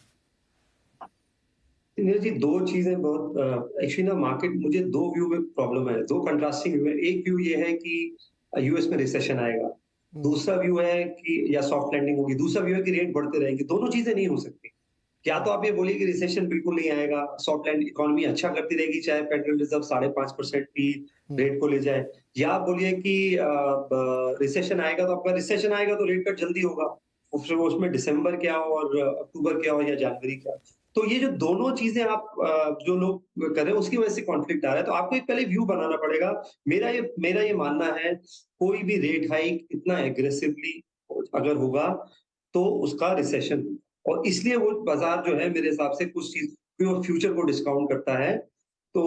जी 2 चीजें बहुत एक्चुअली ना, मार्केट, मुझे 2 व्यू में प्रॉब्लम है, 2 कंट्रास्टिंग व्यू है। एक व्यू ये है कि यूएस में रिसेशन आएगा, दूसरा व्यू है कि या सॉफ्ट लैंडिंग होगी, दूसरा व्यू है कि रेट बढ़ते रहेंगे। दोनों चीजें नहीं हो सकती। या तो आप ये बोलिए कि रिसेशन बिल्कुल नहीं आएगा, सॉफ्ट लैंड इकोनॉमी अच्छा करती रहेगी चाहे फेडरल रिजर्व 5.5% की रेट को ले जाए, या आप बोलिए कि रिसेशन आएगा, तो आपका रिसेशन आएगा तो रेट कट जल्दी होगा, फिर उसमें दिसंबर क्या हो और अक्टूबर क्या हो या जनवरी क्या। तो ये जो दोनों चीजें आप जो लोग कर रहे हैं उसकी वजह से कॉन्फ्लिक्ट आ रहा है। तो आपको एक पहले व्यू बनाना पड़ेगा। मेरा ये मानना है, कोई भी रेट हाइक इतना एग्रेसिवली अगर होगा तो उसका रिसेशन, और इसलिए वो बाजार जो है मेरे हिसाब से कुछ चीज फ्यूचर को डिस्काउंट करता है। तो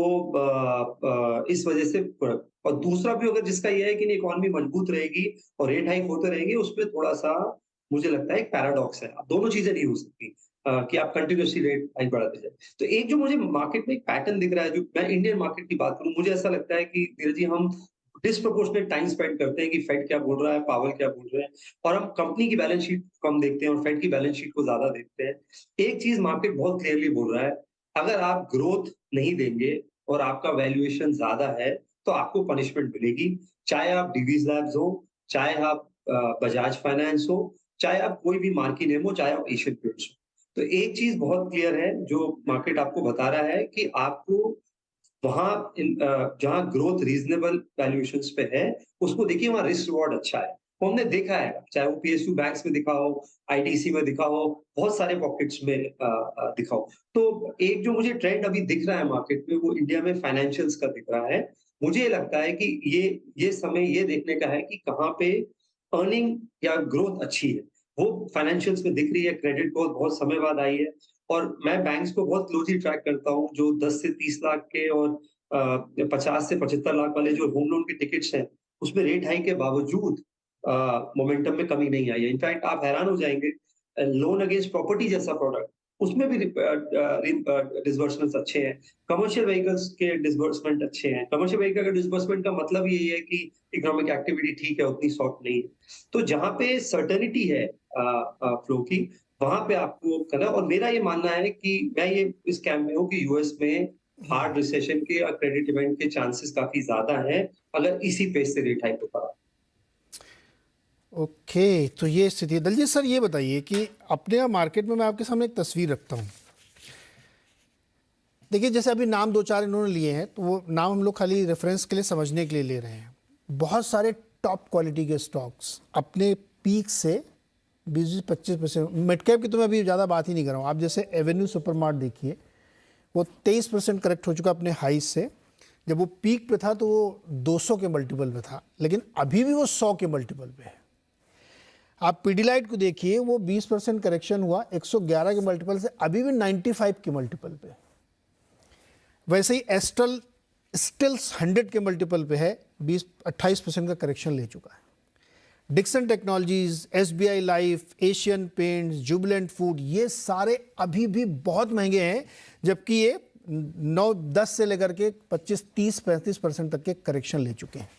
इस वजह से, और दूसरा भी अगर जिसका ये है कि इकोनॉमी मजबूत रहेगी और रेट हाइक होते रहेंगे, उसमें थोड़ा सा मुझे लगता है एक पैराडॉक्स है। दोनों चीजें नहीं हो सकती कि आप कंटिन्यूसली रेट हाइक बढ़ाते जाए। तो एक जो मुझे मार्केट में एक पैटर्न दिख रहा है, जो मैं इंडियन मार्केट की बात करूं, मुझे ऐसा लगता है कि धीरे जी हम डिस्प्रोपोर्शनेट टाइम स्पेंड करते हैं कि फेड क्या बोल रहा है, पावल क्या बोल रहे हैं, और हम कंपनी की बैलेंस शीट कम देखते हैं और फेड की बैलेंस शीट को ज्यादा देखते हैं। एक चीज मार्केट बहुत क्लियरली बोल रहा है, अगर आप ग्रोथ नहीं देंगे और आपका वैल्यूएशन ज्यादा है तो आपको पनिशमेंट मिलेगी, चाहे आप डिवीज लैब्स हो, चाहे आप बजाज फाइनेंस हो, चाहे आप कोई भी मार्की नेम हो, चाहे आप एशियन पेंट्स हो। तो एक चीज बहुत क्लियर है जो मार्केट आपको बता रहा है कि आपको जहां ग्रोथ रीजनेबल वैल्यूएशंस पे है, उसको देखिए वहां रिस्क रिवॉर्ड अच्छा है। वो हमने देखा है, चाहे वो पीएसयू बैंक्स में दिखा हो, आईटीसी में दिखा हो, बहुत सारे पॉकेट्स में दिखा हो। तो एक जो मुझे ट्रेंड अभी दिख रहा है मार्केट में, वो इंडिया में फाइनेंशियल्स का दिख रहा है। मुझे लगता है कि ये समय ये देखने का है कि कहाँ पे अर्निंग या ग्रोथ अच्छी है, वो फाइनेंशियल्स में दिख रही है। क्रेडिट ग्रोथ बहुत समय बाद आई है, और मैं बैंक्स को बहुत क्लोजली ट्रैक करता हूँ, जो 10 से 30 लाख के और 50 से 75 लाख वाले जो होम लोन के टिकट्स हैं, उसमें रेट हाइक के बावजूद मोमेंटम में कमी नहीं आई है। इनफैक्ट आप हैरान हो जाएंगे, लोन अगेंस्ट प्रॉपर्टी जैसा प्रोडक्ट, उसमें भी डिसबर्समेंट्स अच्छे हैं। कमर्शियल व्हीकल्स के डिसबर्समेंट अच्छे हैं। कमर्शियल व्हीकल का डिसबर्समेंट का मतलब यही है कि इकोनॉमिक एक्टिविटी ठीक है, उतनी सॉफ्ट नहीं है। तो जहां पे सर्टेनिटी है फ्लो की, वहां पे आपको करना। और मेरा ये मानना है कि मैं ये इस कैंप में हूँ कि यूएस में हार्ड रिसेशन के और क्रेडिट इवेंट के चांसेस काफी ज्यादा हैं, अगर इसी पेस से रेट हाइक होता रहा। ओके, तो ये स्थिति है। दलजीत सर, ये बताइए कि अपने यहाँ मार्केट में मैं आपके सामने एक तस्वीर रखता हूँ। देखिए, जैसे अभी नाम 2-4 इन्होंने लिए हैं, तो वो नाम हम लोग खाली रेफरेंस के लिए, समझने के लिए ले रहे हैं। बहुत सारे टॉप क्वालिटी के स्टॉक्स अपने पीक से 20-25%, मिड कैप की तो मैं अभी ज़्यादा बात ही नहीं कर रहा हूँ। आप जैसे एवेन्यू सुपरमार्ट देखिए, वो 23% करेक्ट हो चुका अपने हाई से। जब वो पीक पे था तो वो 200 के मल्टीपल पे था, लेकिन अभी भी वो 100 के मल्टीपल पे है। आप पीडीलाइट को देखिए, वो 20% करेक्शन हुआ 111 के मल्टीपल से, अभी भी 95 के मल्टीपल पे। वैसे ही एस्ट्रल स्टिल 100 के मल्टीपल पे है, 28% का करेक्शन ले चुका है। डिक्सन टेक्नोलॉजीज, एसबीआई लाइफ, एशियन पेंट्स, जुबिलेंट फूड, ये सारे अभी भी बहुत महंगे हैं, जबकि ये 9-10 से लेकर के 25, 30, 35% तक के करेक्शन ले चुके हैं।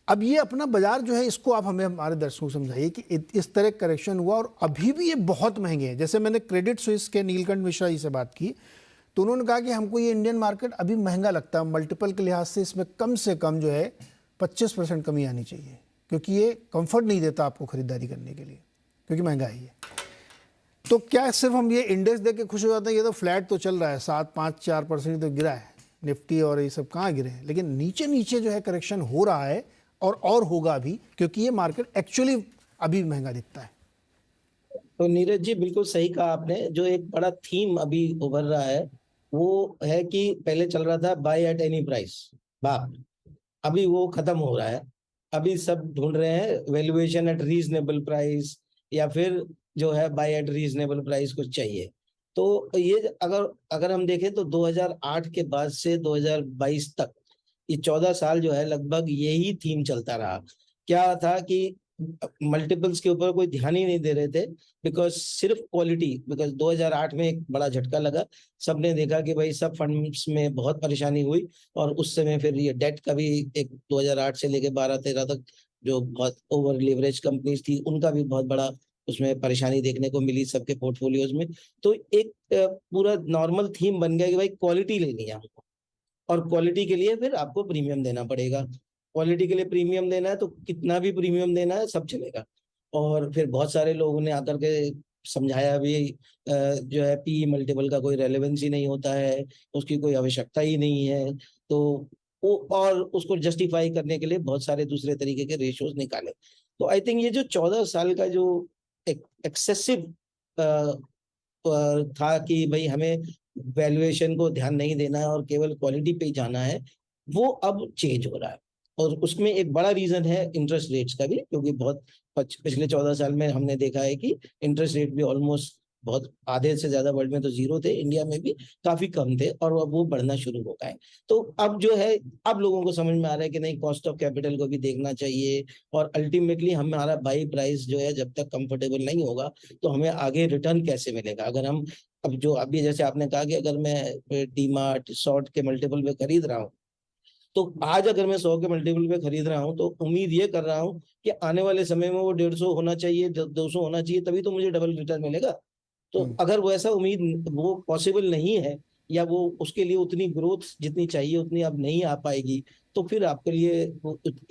अब ये अपना बाजार जो है, इसको आप हमें, हमारे दर्शकों को समझाइए कि इस तरह करेक्शन हुआ और अभी भी ये बहुत महंगे हैं। जैसे मैंने क्रेडिट स्विस के नीलकंठ मिश्रा जी से बात की, तो उन्होंने कहा कि हमको ये इंडियन मार्केट अभी महंगा लगता है, मल्टीपल के लिहाज से इसमें कम से कम जो है 25% कमी आनी चाहिए, क्योंकि ये कंफर्ट नहीं देता आपको खरीदारी करने के लिए, क्योंकि महंगाई है। तो क्या सिर्फ हम ये इंडेक्स देख के खुश हो जाते हैं? ये तो फ्लैट तो चल रहा है, 7-5-4% तो गिरा है निफ्टी, और ये सब कहाँ गिरे हैं, लेकिन नीचे नीचे जो है करेक्शन हो रहा है, और होगा भी, क्योंकि ये मार्केट एक्चुअली अभी महंगा दिखता है। तो नीरज जी, बिल्कुल सही कहा आपने। जो एक बड़ा थीम अभी उभर रहा है वो है कि पहले चल रहा था बाय एट एनी प्राइस, बाप, अभी वो खत्म हो रहा है। अभी सब ढूंढ रहे हैं वैल्यूएशन एट रीजनेबल प्राइस, या फिर जो है बाय एट रीजनेबल प्राइस कुछ चाहिए। तो ये अगर हम देखें तो 2008 के बाद से 2022 तक ये 14 साल जो है लगभग यही थीम चलता रहा। क्या था कि मल्टीपल्स के ऊपर कोई ध्यान ही नहीं दे रहे थे, बिकॉज सिर्फ क्वालिटी। बिकॉज 2008 में एक बड़ा झटका लगा, सबने देखा कि भाई सब फंड्स में बहुत परेशानी हुई, और उस समय फिर ये डेट का भी एक 2008 से लेके 12-13 तक जो बहुत ओवर लिवरेज कंपनीज थी, उनका भी बहुत बड़ा उसमें परेशानी देखने को मिली सबके पोर्टफोलियोज में। तो एक पूरा नॉर्मल थीम बन गया कि भाई क्वालिटी लेनी है हमको, और क्वालिटी के लिए फिर आपको प्रीमियम देना पड़ेगा। क्वालिटी के लिए प्रीमियम देना है तो कितना भी प्रीमियम देना है, सब चलेगा। और फिर बहुत सारे लोगों ने आकर के समझाया भी, जो है पी मल्टीपल का कोई रेलेवेंस ही नहीं होता है, उसकी कोई आवश्यकता ही नहीं है। तो वो, और उसको जस्टिफाई करने के लिए बहुत सारे दूसरे तरीके के रेशियोज निकाले। तो आई थिंक ये जो 14 साल का जो एक्सेसिव था कि भाई हमें वैल्यूएशन को ध्यान नहीं देना है और केवल क्वालिटी पे ही जाना है, वो अब चेंज हो रहा है। और उसमें एक बड़ा रीजन है इंटरेस्ट रेट्स का भी, क्योंकि बहुत पिछले 14 साल में हमने देखा है कि इंटरेस्ट रेट भी ऑलमोस्ट बहुत आधे से ज्यादा वर्ल्ड में तो जीरो थे, इंडिया में भी काफी कम थे, और अब वो बढ़ना शुरू हो गए। तो अब जो है, अब लोगों को समझ में आ रहा है कि नहीं, कॉस्ट ऑफ कैपिटल को भी देखना चाहिए, और अल्टीमेटली हमारा बाई प्राइस जो है जब तक कंफर्टेबल नहीं होगा तो हमें आगे रिटर्न कैसे मिलेगा। अगर हम अब जो अभी जैसे आपने कहा कि अगर मैं डीमार्ट शॉर्ट के मल्टीपल पे खरीद रहा हूँ, तो आज अगर मैं 100 के मल्टीपल पे खरीद रहा हूँ तो उम्मीद ये कर रहा हूँ कि आने वाले समय में वो 150 होना चाहिए, 200 होना चाहिए, तभी तो मुझे डबल रिटर्न मिलेगा। तो अगर वो ऐसा उम्मीद वो पॉसिबल नहीं है, या वो उसके लिए उतनी ग्रोथ जितनी चाहिए उतनी अब नहीं आ पाएगी, तो फिर आपके लिए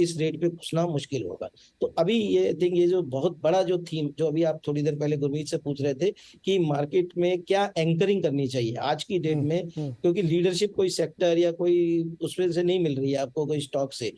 इस रेट पे घुसना मुश्किल होगा। तो अभी ये थिंक ये जो बहुत बड़ा जो थीम जो अभी आप थोड़ी देर पहले गुरमीत से पूछ रहे थे कि मार्केट में क्या एंकरिंग करनी चाहिए आज की डेट में, क्योंकि लीडरशिप कोई सेक्टर या कोई उसमें से नहीं मिल रही है आपको कोई स्टॉक से।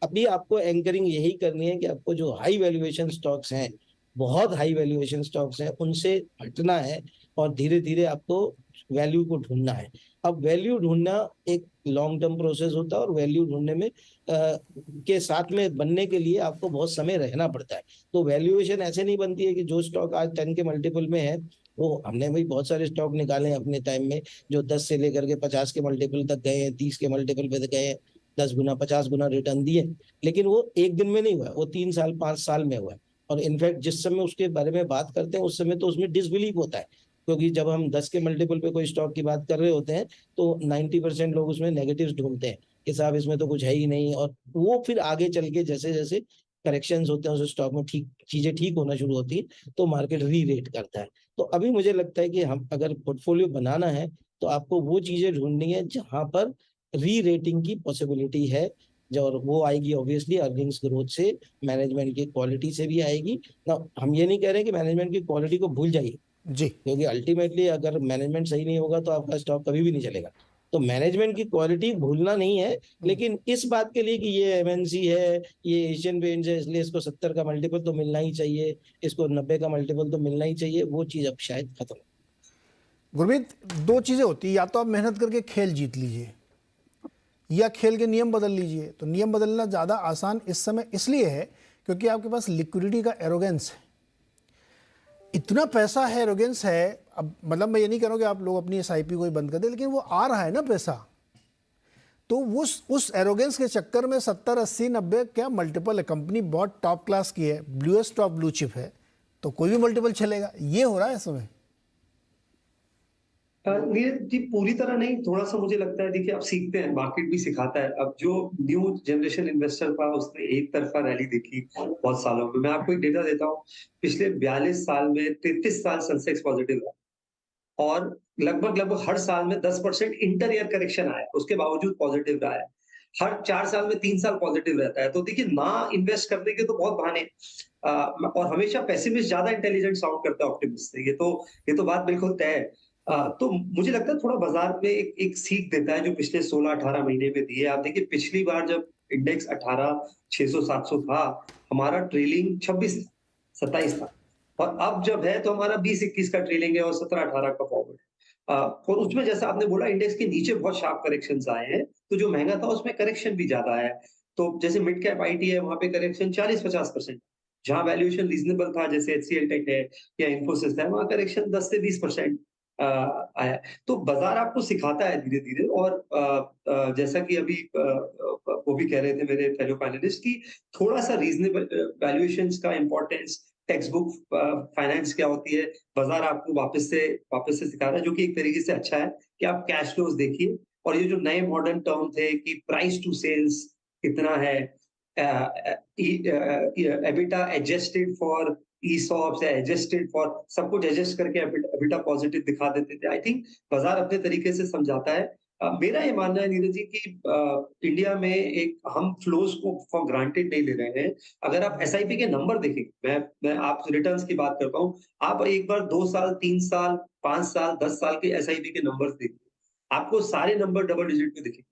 अभी आपको एंकरिंग यही करनी है कि आपको जो हाई वैल्यूएशन स्टॉक्स हैं, बहुत हाई वैल्यूएशन स्टॉक्स हैं, उनसे हटना है और धीरे धीरे आपको वैल्यू को ढूंढना है। अब वैल्यू ढूंढना एक लॉन्ग टर्म प्रोसेस होता है और वैल्यू ढूंढने में के साथ में बनने के लिए आपको बहुत समय रहना पड़ता है। तो वैल्यूएशन ऐसे नहीं बनती है कि जो स्टॉक आज 10 के मल्टीपल में है, वो हमने भी बहुत सारे स्टॉक निकाले हैं अपने टाइम में जो 10 से लेकर के 50 के मल्टीपल तक गए हैं, 30 के मल्टीपल पे गए हैं, 10 गुना 50 गुना रिटर्न दिए, लेकिन वो एक दिन में नहीं हुआ, वो 3 साल 5 साल में हुआ है। और इनफैक्ट जिस समय उसके बारे में बात करते हैं उस समय तो उसमें डिसबिलीव होता है, क्योंकि जब हम 10 के मल्टीपल पे कोई स्टॉक की बात कर रहे होते हैं तो 90% लोग उसमें नेगेटिव्स ढूंढते हैं कि साहब इसमें तो कुछ है ही नहीं, और वो फिर आगे चल के जैसे जैसे करेक्शंस होते हैं उस स्टॉक में चीजें ठीक होना शुरू होती है तो मार्केट री रेट करता है। तो अभी मुझे लगता है कि हम अगर पोर्टफोलियो बनाना है तो आपको वो चीजें ढूंढनी है जहां पर री रेटिंग की पॉसिबिलिटी है, जो और वो आएगी ऑब्वियसली अर्निंग्स ग्रोथ से, मैनेजमेंट की क्वालिटी से भी आएगी ना। हम ये नहीं कह रहे कि मैनेजमेंट की क्वालिटी को भूल जाइए जी, क्योंकि अल्टीमेटली अगर मैनेजमेंट सही नहीं होगा तो आपका स्टॉक कभी भी नहीं चलेगा। तो मैनेजमेंट की क्वालिटी भूलना नहीं है, लेकिन इस बात के लिए कि ये एमएनसी है, ये एशियन पेंट्स है, इसलिए इसको 70 का मल्टीपल तो मिलना ही चाहिए, इसको 90 का मल्टीपल तो मिलना ही चाहिए, वो चीज अब शायद खत्म। गुरमीत, दो चीज़ें होती है, या तो आप मेहनत करके खेल जीत लीजिए या खेल के नियम बदल लीजिए। तो नियम बदलना ज़्यादा आसान इस समय इसलिए है क्योंकि आपके पास लिक्विडिटी का एरोगेंस है, इतना पैसा है, एरोगेंस है। अब मतलब मैं ये नहीं कह रहा हूँ कि आप लोग अपनी एसआईपी को ही बंद कर दें, लेकिन वो आ रहा है ना पैसा, तो उस एरोगेंस के चक्कर में 70 80 90 क्या मल्टीपल है। कंपनी बहुत टॉप क्लास की है, ब्लूएस्ट ऑफ ब्लू चिप है, तो कोई भी मल्टीपल चलेगा। ये हो रहा है इस समय। नीरज जी पूरी तरह नहीं, थोड़ा सा मुझे लगता है, देखिए अब सीखते हैं, मार्केट भी सिखाता है। अब जो न्यू जनरेशन इन्वेस्टर था उसने एक तरफा रैली देखी बहुत सालों में। मैं आपको एक डेटा देता हूँ, पिछले 42 साल में 33 साल सेंसेक्स पॉजिटिव रहा और लगभग हर साल में 10% इंटर ईयर करेक्शन आया, उसके बावजूद पॉजिटिव रहा है। हर 4 साल में 3 साल पॉजिटिव रहता है। तो देखिए ना इन्वेस्ट करने के तो बहुत बहाने, और हमेशा पेसिमिस्ट ज्यादा इंटेलिजेंट साउंड करता है ऑप्टिमिस्ट से, ये तो बात बिल्कुल तय है। तो मुझे लगता है थोड़ा बाजार में एक सीख देता है जो पिछले 16-18 महीने में दी है। आप देखिए पिछली बार जब इंडेक्स 18,600-700 था, हमारा ट्रेलिंग 26-27 था, और अब जब है तो हमारा 20-21 का ट्रेलिंग है और 17-18 का फॉरवर्ड है। और उसमें जैसा आपने बोला इंडेक्स के नीचे बहुत शार्प करेक्शंस आए हैं, तो जो महंगा था उसमें करेक्शन भी ज्यादा है। तो जैसे मिड कैप आईटी है वहां पे करेक्शन 40-50%, जहां वैल्यूएशन रीजनेबल था जैसे एचसीएल टेक है या इन्फोसिस है, वहां करेक्शन 10 से 20% आया। तो बाजार आपको सिखाता है धीरे धीरे। और जैसा कि अभी वो भी कह रहे थे मेरे फेलो पैनलिस्ट की, थोड़ा सा रीजनेबल वैल्यूएशंस का इंपॉर्टेंस, टेक्स्ट बुक फाइनेंस क्या होती है, बाजार आपको वापस से सिखा रहा है, जो कि एक तरीके से अच्छा है कि आप कैश फ्लोज देखिए। और ये जो नए मॉडर्न टर्म थे कि प्राइस टू सेल्स कितना है, एबिटा एडजस्टेड फॉर ESOPs है, एडजस्टेड फॉर, सब कुछ एडजस्ट करके एबिटा पॉजिटिव दिखा देते थे। आई थिंक बाजार अपने तरीके से समझाता है। मेरा ये मानना है नीरज जी कि इंडिया में एक हम फ्लोज को फॉर ग्रांटेड नहीं ले रहे हैं। अगर आप एसआईपी के नंबर देखेंगे, मैं आप रिटर्न्स की बात करता हूँ, आप एक बार 2 साल 3 साल 5 साल 10 साल के एसआईपी के नंबर्स देखिए, आपको सारे नंबर डबल डिजिट में दिखेंगे,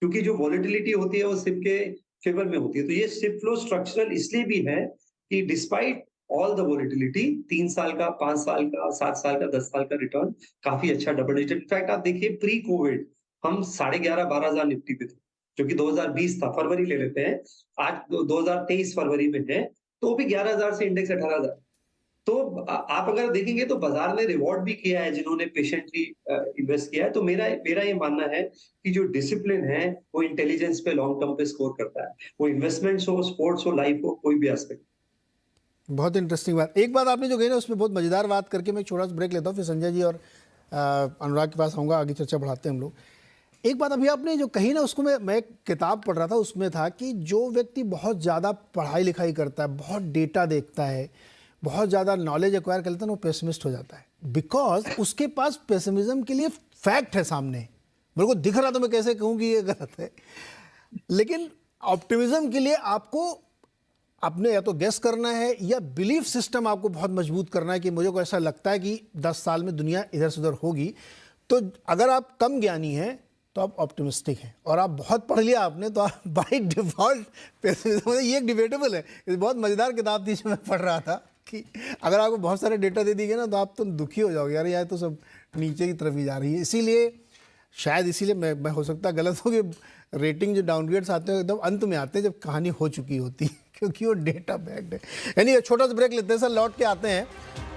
क्योंकि जो वॉलेटिलिटी होती है वो सिप के फेवर में होती है। तो ये सिप फ्लो स्ट्रक्चरल इसलिए भी है कि डिस्पाइट ऑल द वॉलेटिलिटी 3 साल का, 5 साल का, 7 साल का, 10 साल का रिटर्न काफी अच्छा डबल डिजिट। इनफैक्ट आप देखिए प्री कोविड हम 11,500-12 हजार निफ्टी पे थे, जो कि 2020 था, फरवरी ले लेते हैं, आज 2023 फरवरी में है, तो भी 11,000 से इंडेक्स 18,000। तो आप अगर देखेंगे तो बाजार ने रिवॉर्ड भी किया है जिन्होंने पेशेंटली इन्वेस्ट किया है। तो मेरा ये मानना है कि जो डिसिप्लिन है वो इंटेलिजेंस पे लॉन्ग टर्म पे स्कोर करता है, वो इन्वेस्टमेंट्स हो, स्पोर्ट्स हो, लाइफ हो, कोई भी एस्पेक्ट। बहुत इंटरेस्टिंग बात, एक बात आपने जो कही ना उसमें बहुत मज़ेदार बात करके मैं एक छोटा सा ब्रेक लेता हूँ, फिर संजय जी और अनुराग के पास आऊँगा, आगे चर्चा बढ़ाते हैं हम लोग। एक बात अभी आपने जो कही ना, उसको मैं एक किताब पढ़ रहा था, उसमें था कि जो व्यक्ति बहुत ज़्यादा पढ़ाई लिखाई करता है, बहुत डेटा देखता है, बहुत ज़्यादा नॉलेज एक्वायर करता है ना, वो पेसिमिस्ट हो जाता है, बिकॉज उसके पास पेसिमिज्म के लिए फैक्ट है सामने। मेरे को दिख रहा तो मैं कैसे कहूँ कि ये गलत है, लेकिन ऑप्टिमिज्म के लिए आपको अपने या तो गेस करना है या बिलीफ सिस्टम आपको बहुत मजबूत करना है कि मुझे को ऐसा लगता है कि 10 साल में दुनिया इधर से उधर होगी। तो अगर आप कम ज्ञानी हैं तो आप ऑप्टिमिस्टिक हैं, और आप बहुत पढ़ लिया आपने तो आप बाय डिफॉल्ट पेसिमिज्म। ये एक डिबेटेबल है, ये बहुत मज़ेदार किताब थी जो मैं पढ़ रहा था कि अगर आपको बहुत सारे डेटा दे दिए ना तो आप तो दुखी हो जाओगे, यार यार तो सब नीचे की तरफ ही जा रही है। इसीलिए शायद इसीलिए मैं हो सकता है गलत हो कि रेटिंग जो डाउनग्रेड्स आते हैं एकदम अंत में आते हैं जब कहानी हो चुकी होती है, क्योंकि वो डेटा बैक्ड है। यानी छोटा सा ब्रेक लेते हैं सर, लौट के आते हैं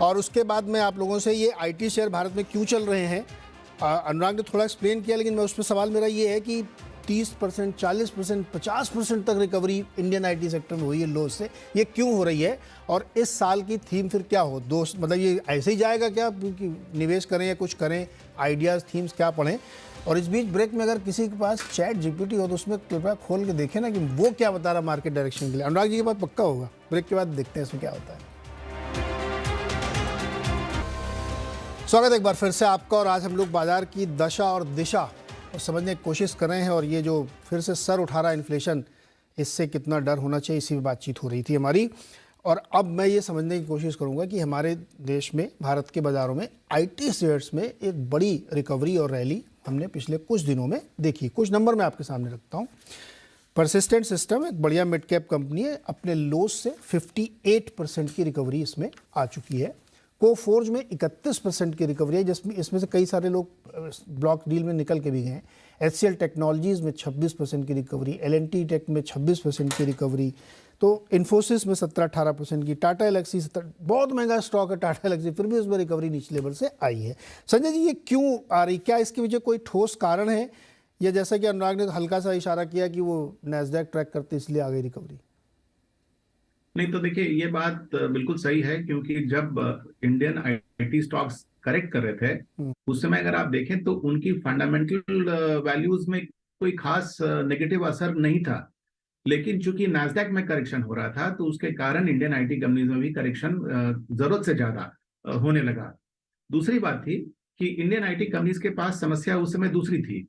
और उसके बाद मैं आप लोगों से ये आईटी शेयर भारत में क्यों चल रहे हैं, अनुराग ने थोड़ा एक्सप्लेन किया, लेकिन मैं उसमें सवाल मेरा ये है कि 30%, 40%, 50% तक रिकवरी इंडियन आईटी सेक्टर में हुई है लो से, ये क्यों हो रही है और इस साल की थीम फिर क्या हो? दोस्त मतलब ये ऐसे ही जाएगा क्या, क्योंकि निवेश करें या कुछ करें, आइडियाज़ थीम्स क्या पढ़ें? और इस बीच ब्रेक में अगर किसी के पास चैट जीपीटी हो तो उसमें कृपया खोल के देखें ना कि वो क्या बता रहा मार्केट डायरेक्शन के लिए। अनुराग जी के बाद पक्का होगा, ब्रेक के बाद देखते हैं इसमें क्या होता है। स्वागत है एक बार फिर से आपका, और आज हम लोग बाजार की दशा और दिशा और समझने की कोशिश कर रहे हैं, और ये जो फिर से सर उठा रहा है इन्फ्लेशन, इससे कितना डर होना चाहिए, इसी में बातचीत हो रही थी हमारी। और अब मैं ये समझने की कोशिश करूंगा कि हमारे देश में, भारत के बाज़ारों में आईटी शेयर्स में एक बड़ी रिकवरी और रैली हमने पिछले कुछ दिनों में देखी। कुछ नंबर मैं आपके सामने रखता हूँ। परसिस्टेंट सिस्टम एक बढ़िया मिड कैप कंपनी है, अपने लोस से 58% की रिकवरी इसमें आ चुकी है। कोफोर्ज में 31% की रिकवरी है, जिसमें इसमें से कई सारे लोग ब्लॉक डील में निकल के भी गए हैं। HCL टेक्नोलॉजीज में 26% की रिकवरी, L&T टेक में 26% की रिकवरी, तो इन्फोसिस में 17-18% की, टाटा एलेक्सी बहुत महंगा स्टॉक है टाटा एलेक्सी, फिर भी उसमें रिकवरी निचले लेवल से आई है। संजय जी, ये क्यों आ रही, क्या इसके पीछे कोई ठोस कारण है, या जैसा कि अनुराग ने हल्का सा इशारा किया कि वो नैस्डैक ट्रैक करते इसलिए आ गई रिकवरी? नहीं तो देखिए, ये बात बिल्कुल सही है, क्योंकि जब इंडियन आईटी स्टॉक्स करेक्ट कर रहे थे उस समय अगर आप देखें तो उनकी फंडामेंटल वैल्यूज में कोई खास नेगेटिव असर नहीं था। लेकिन चूंकि नैस्डैक में करेक्शन हो रहा था तो उसके कारण इंडियन आईटी कंपनीज में भी करेक्शन जरूरत से ज्यादा होने लगा। दूसरी बात थी कि इंडियन आईटी कंपनीज के पास समस्या उस समय दूसरी थी,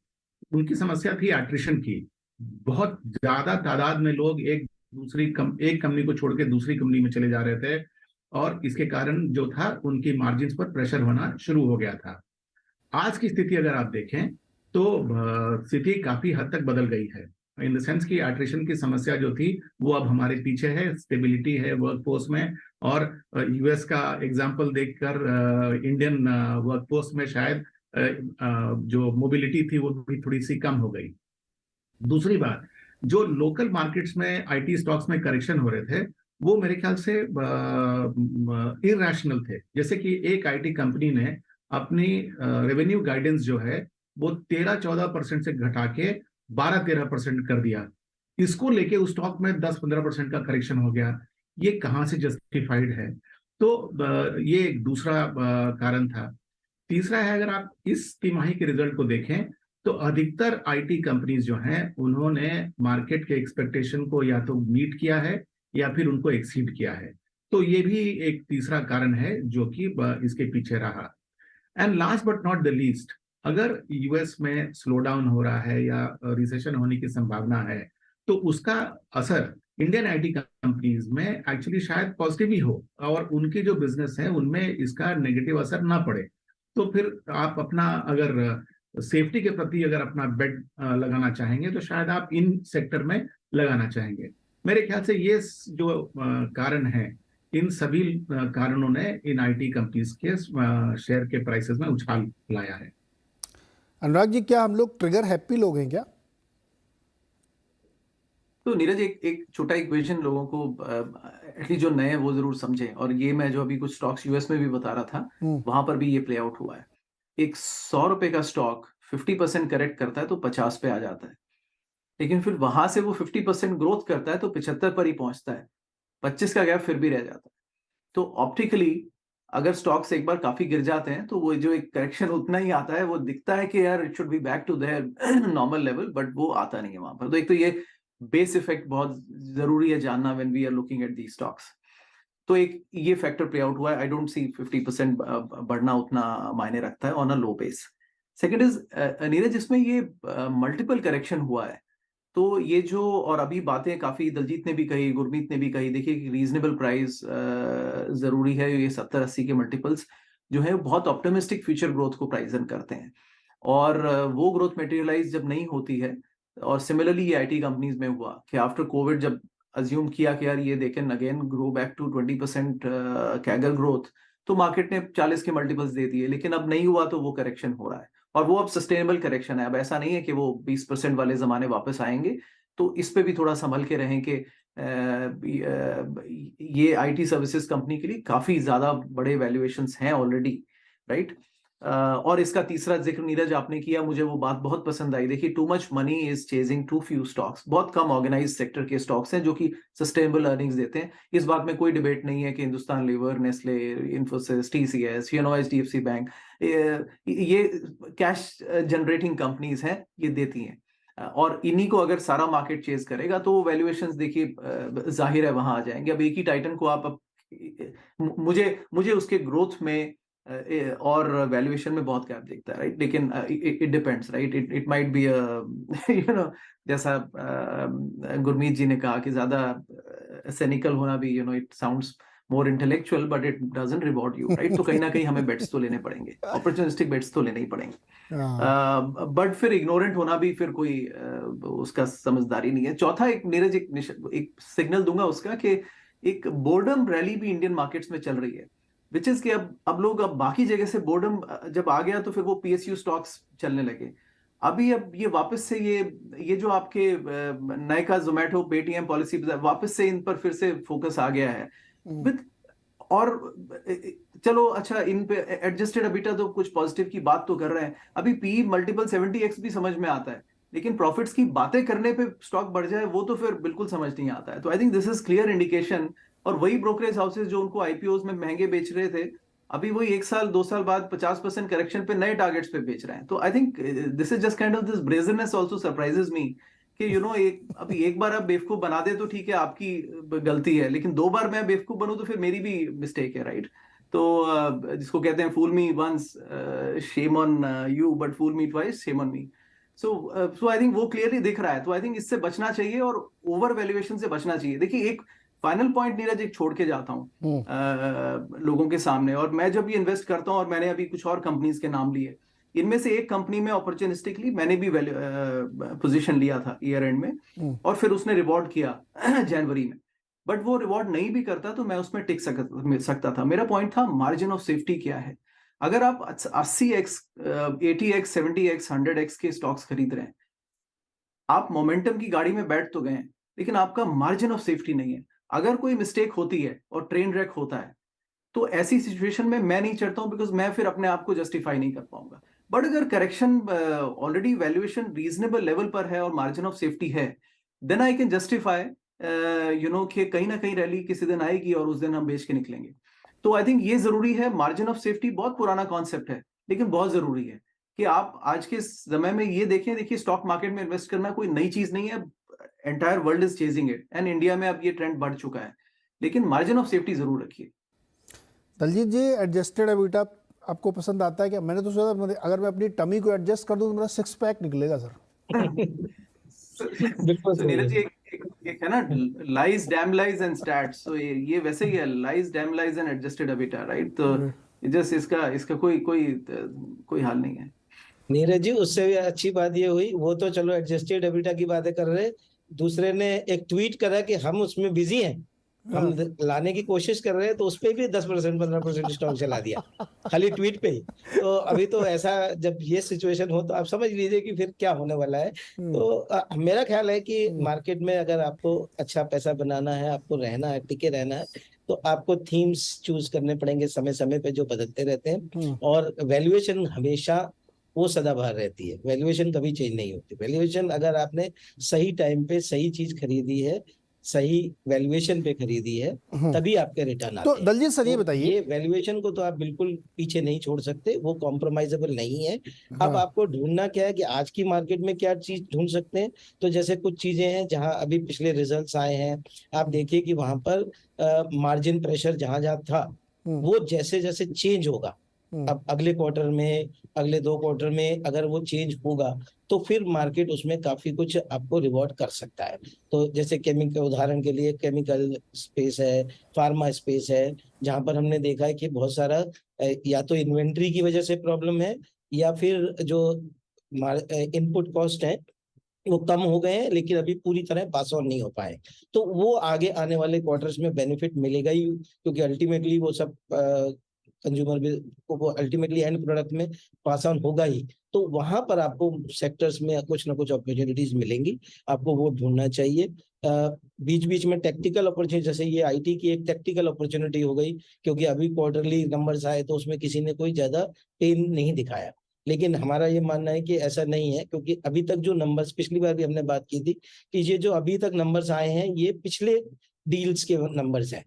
उनकी समस्या थी एट्रिशन की। बहुत ज्यादा तादाद में लोग एक कंपनी को छोड़ के दूसरी कंपनी में चले जा रहे थे, और इसके कारण जो था उनकी मार्जिन्स पर प्रेशर होना शुरू हो गया था। आज की स्थिति अगर आप देखें तो स्थिति काफी हद तक बदल गई है, इन द सेंस की एट्रिशन की समस्या जो थी वो अब हमारे पीछे है, स्टेबिलिटी है वर्कफोर्स में, और यूएस का एग्जांपल देखकर इंडियन वर्कफोर्स में शायद जो मोबिलिटी थी वो भी थोड़ी सी कम हो गई। दूसरी बात, जो लोकल मार्केट्स में आईटी स्टॉक्स में करेक्शन हो रहे थे वो मेरे ख्याल से इरैशनल थे। जैसे कि एक आईटी कंपनी ने अपनी रेवेन्यू गाइडेंस जो है वो 13-14% से घटा के 12-13% कर दिया, इसको लेके उस स्टॉक में 10-15% का करेक्शन हो गया। ये कहाँ से जस्टिफाइड है? तो ये एक दूसरा कारण था। तीसरा है, अगर आप इस तिमाही के रिजल्ट को देखें तो अधिकतर आईटी कंपनीज जो हैं उन्होंने मार्केट के एक्सपेक्टेशन को या तो मीट किया है या फिर उनको एक्सीड किया है। तो ये भी एक तीसरा कारण है जो कि इसके पीछे रहा। And last but not the least, अगर यूएस में स्लो डाउन हो रहा है या रिसेशन होने की संभावना है तो उसका असर इंडियन आईटी कंपनीज में एक्चुअली शायद पॉजिटिव ही हो, और उनके जो बिजनेस है उनमें इसका नेगेटिव असर ना पड़े। तो फिर आप अपना अगर सेफ्टी के प्रति अगर अपना बेट लगाना चाहेंगे तो शायद आप इन सेक्टर में लगाना चाहेंगे। मेरे ख्याल से ये जो कारण है, इन सभी कारणों ने इन आईटी कंपनीज के शेयर के प्राइसेस में उछाल लाया है। अनुराग जी, क्या हम लोग ट्रिगर हैप्पी लोग हैं क्या? तो नीरज, एक छोटा इक्वेशन लोगों को एटलीस्ट जो नए हैं वो जरूर समझे, और ये मैं जो अभी कुछ स्टॉक्स यूएस में भी बता रहा था वहां पर भी ये प्ले आउट हुआ है। एक 100 रुपए का स्टॉक 50% करेक्ट करता है तो 50 पे आ जाता है, लेकिन फिर वहां से वो 50% ग्रोथ करता है तो 75 पर ही पहुंचता है, 25 का गैप फिर भी रह जाता है। तो ऑप्टिकली अगर स्टॉक्स एक बार काफी गिर जाते हैं तो वो जो एक करेक्शन उतना ही आता है, वो दिखता है कि यार it should be back to their normal level, but वो आता नहीं है वहां पर। तो एक तो ये बेस इफेक्ट बहुत जरूरी है जानना when we are looking at the stocks. तो एक ये फैक्टर प्ले आउट हुआ है। आई डोंट सी 50% बढ़ना उतना मायने रखता है on a low base. Second is Neeraj, इसमें ये मल्टीपल करेक्शन हुआ है, तो ये जो, और अभी बातें काफी दलजीत ने भी कही, गुरमीत ने भी कही, देखिए कि रीजनेबल प्राइस जरूरी है। ये 70-80 के मल्टीपल्स जो है बहुत ऑप्टिमिस्टिक फ्यूचर ग्रोथ को प्राइजन करते हैं, और वो ग्रोथ मटेरियलाइज जब नहीं होती है, और सिमिलरली ये आईटी कंपनीज में हुआ कि आफ्टर कोविड जब अज्यूम किया कि यार ये they can again grow back to 20% CAGR growth, तो मार्केट ने 40 के मल्टीपल्स दे दिए, लेकिन अब नहीं हुआ तो वो करेक्शन हो रहा है, और वो अब सस्टेनेबल करेक्शन है। अब ऐसा नहीं है कि वो 20% वाले जमाने वापस आएंगे। तो इस पे भी थोड़ा संभल के रहें कि ये आईटी सर्विसेज कंपनी के लिए काफी ज्यादा बड़े वैल्यूएशंस हैं ऑलरेडी, राइट। और इसका तीसरा जिक्र नीरज आपने किया, मुझे वो बात बहुत पसंद आई। देखिए, too much money is chasing too few stocks. बहुत कम ऑर्गेनाइज सेक्टर के स्टॉक्स हैं जो कि सस्टेनेबल अर्निंग्स देते हैं। इस बात में कोई डिबेट नहीं है कि हिंदुस्तान लीवर, नेस्ले, इन्फोसिस, टीसीएस, एचडीएफसी बैंक, ये कैश जनरेटिंग कंपनीज हैं, ये देती हैं, और इन्हीं को अगर सारा मार्केट चेज करेगा तो वैल्यूएशंस देखिए जाहिर है वहां आ जाएंगे। अब एक ही टाइटन को आप मुझे उसके ग्रोथ में और वैल्यूएशन में बहुत गैप दिखता है, राइट। लेकिन it depends, right. It might be you know, जैसा गुरमीत जी ने कहा कि ज्यादा सेनिकल होना भी, you know, it sounds more intellectual but it doesn't reward you, right. तो कहीं ना कहीं हमें बेट्स तो लेने पड़ेंगे, अपॉर्चुनिस्टिक बेट्स तो लेने ही पड़ेंगे। बट फिर इग्नोरेंट होना भी फिर कोई उसका समझदारी नहीं है। चौथा, एक नीरज, एक सिग्नल दूंगा उसका कि एक बोर्डम रैली भी इंडियन मार्केट्स में चल रही है, विच इज कि अब लोग, अब बाकी जगह से बोर्डम जब आ गया तो फिर वो पीएसयू स्टॉक्स चलने लगे। अभी अब ये वापस से ये जो आपके नए का जोमेटो, पेटीएम, पॉलिसी, वापस से इन पर फिर से फोकस आ गया है विद, और चलो अच्छा, इन पे एडजस्टेड अबीटा तो कुछ पॉजिटिव की बात तो कर रहे हैं। अभी पी मल्टीपल 70x भी समझ में आता है, लेकिन प्रॉफिट्स की बातें करने पे स्टॉक बढ़ जाए वो तो फिर बिल्कुल समझ नहीं आता है। तो I think this is clear indication. और वही ब्रोकरेज हाउसेस जो उनको आईपीओज में महंगे बेच रहे थे, अभी वही 1 साल 2 साल बाद 50% करेक्शन पे नए टारगेट्स पे बेच रहे हैं। तो I think this is just kind of this brazenness also surprises मी कि यू नो, अभी एक बार आप बेवकूफ बना दे तो ठीक है, आपकी गलती है, लेकिन 2 बार मैं बेवकूफ बनूं तो फिर मेरी भी मिस्टेक है, राइट। तो जिसको कहते हैं fool me once shame on you, but fool me twice shame on me. So I think वो क्लियरली दिख रहा है। तो आई थिंक इससे बचना चाहिए और ओवर वैल्यूएशन से बचना चाहिए। देखिए, एक फाइनल पॉइंट नीरज एक छोड़ के जाता हूँ लोगों के सामने, और मैं जब ये इन्वेस्ट करता हूँ, और मैंने अभी कुछ और कंपनीज के नाम लिए, इनमें से एक कंपनी में अपॉर्चुनिस्टिकली मैंने भी पोजीशन लिया था ईयर एंड में, और फिर उसने रिवॉर्ड किया जनवरी में, बट वो रिवॉर्ड नहीं भी करता तो मैं उसमें टिक सकता था। मेरा पॉइंट था मार्जिन ऑफ सेफ्टी क्या है। अगर आप 80x, 80x, 70x, 100x के स्टॉक्स खरीद रहे हैं, आप मोमेंटम की गाड़ी में बैठ तो गए, लेकिन आपका मार्जिन ऑफ सेफ्टी नहीं है। अगर कोई मिस्टेक होती है और ट्रेन रैक होता है, तो ऐसी सिचुएशन में मैं नहीं चढ़ता हूं, बिकॉज मैं फिर अपने आप को जस्टिफाई नहीं कर पाऊंगा। बट अगर correction already valuation reasonable level पर है और मार्जिन ऑफ सेफ्टी है, then I can justify you know कि कहीं ना कहीं रैली किसी दिन आएगी और उस दिन हम बेच के निकलेंगे। तो आई थिंक ये जरूरी है। मार्जिन ऑफ सेफ्टी बहुत पुराना कॉन्सेप्ट है, लेकिन बहुत जरूरी है कि आप आज के समय में ये देखें। देखिए, स्टॉक मार्केट में इन्वेस्ट करना कोई नई चीज नहीं है, entire world is chasing it, and India में अब ये ट्रेंड बढ़ चुका है, लेकिन मार्जिन ऑफ सेफ्टी जरूर रखिए। दलजीत जी, एडजस्टेड एबिटा आपको पसंद आता है क्या? मैंने तो सोचा अगर मैं अपनी टमी को एडजस्ट कर दूं तो मेरा 6 पैक निकलेगा सर। बिल्कुल नीरज जी, एक है ना, lies, dam lies and stats. तो ये वैसे ही है, lies, dam lies and adjusted EBITDA, right. तो जस्ट इसका कोई हाल नहीं है। नीरज जी, उससे भी अच्छी बात ये हुई, वो तो चलो एडजस्टेड एबिटा की बातें कर रहे, दूसरे ने एक ट्वीट करा कि हम उसमें बिजी हैं, हम लाने की कोशिश कर रहे हैं, तो उस पे भी 10% 15% स्टॉक चला दिया खाली ट्वीट पे ही। तो अभी तो ऐसा, जब ये सिचुएशन हो तो आप समझ लीजिए कि फिर क्या होने वाला है। तो मेरा ख्याल है कि मार्केट में अगर आपको अच्छा पैसा बनाना है, आपको रहना है, टिके रहना है, तो आपको थीम्स चूज करने पड़ेंगे समय समय पे जो बदलते रहते हैं। और वैल्यूएशन हमेशा वो सदाबहार रहती है, वैल्यूएशन कभी चेंज नहीं होती। वैल्यूएशन अगर आपने सही टाइम पे सही चीज खरीदी है, सही वैल्यूएशन पे खरीदी है, तभी आपके रिटर्न आते तो हैं। दलजीत सर ये तो बताइए। ये वैल्यूएशन को तो आप बिल्कुल पीछे नहीं छोड़ सकते, वो कॉम्प्रोमाइजेबल नहीं है। अब हाँ। आपको ढूंढना क्या है कि आज की मार्केट में क्या चीज ढूंढ सकते हैं। तो जैसे कुछ चीजें हैं जहां अभी पिछले रिजल्ट्स आए हैं, आप देखिए कि वहां पर मार्जिन प्रेशर जहां जहां था, वो जैसे जैसे चेंज होगा, अब अगले क्वार्टर में, अगले 2 क्वार्टर में अगर वो चेंज होगा, तो फिर मार्केट उसमें काफी कुछ आपको रिवॉर्ड कर सकता है। तो जैसे केमिकल, उदाहरण के लिए केमिकल स्पेस है, फार्मा स्पेस है, जहां पर हमने देखा है कि बहुत सारा या तो इन्वेंट्री की वजह से प्रॉब्लम है, या फिर जो इनपुट कॉस्ट है वो कम हो गए हैं, लेकिन अभी पूरी तरह पास ऑन नहीं हो पाए। तो वो आगे आने वाले क्वार्टर्स में बेनिफिट मिलेगा ही, क्योंकि अल्टीमेटली वो सब कंज्यूमर भी, वो अल्टीमेटली एंड प्रोडक्ट में पास ऑन होगा ही। तो वहां पर आपको सेक्टर्स में कुछ ना कुछ अपॉर्चुनिटीज मिलेंगी, आपको वो ढूंढना चाहिए। बीच बीच में टेक्टिकल अपॉर्चुनिटी, जैसे ये आईटी की एक टेक्टिकल अपॉर्चुनिटी हो गई, क्योंकि अभी क्वार्टरली नंबर्स आए तो उसमें किसी ने कोई ज्यादा पेन नहीं दिखाया। लेकिन हमारा ये मानना है कि ऐसा नहीं है, क्योंकि अभी तक जो नंबर्स, पिछली बार भी हमने बात की थी कि ये जो अभी तक नंबर्स आए हैं, ये पिछले डील्स के नंबर्स हैं।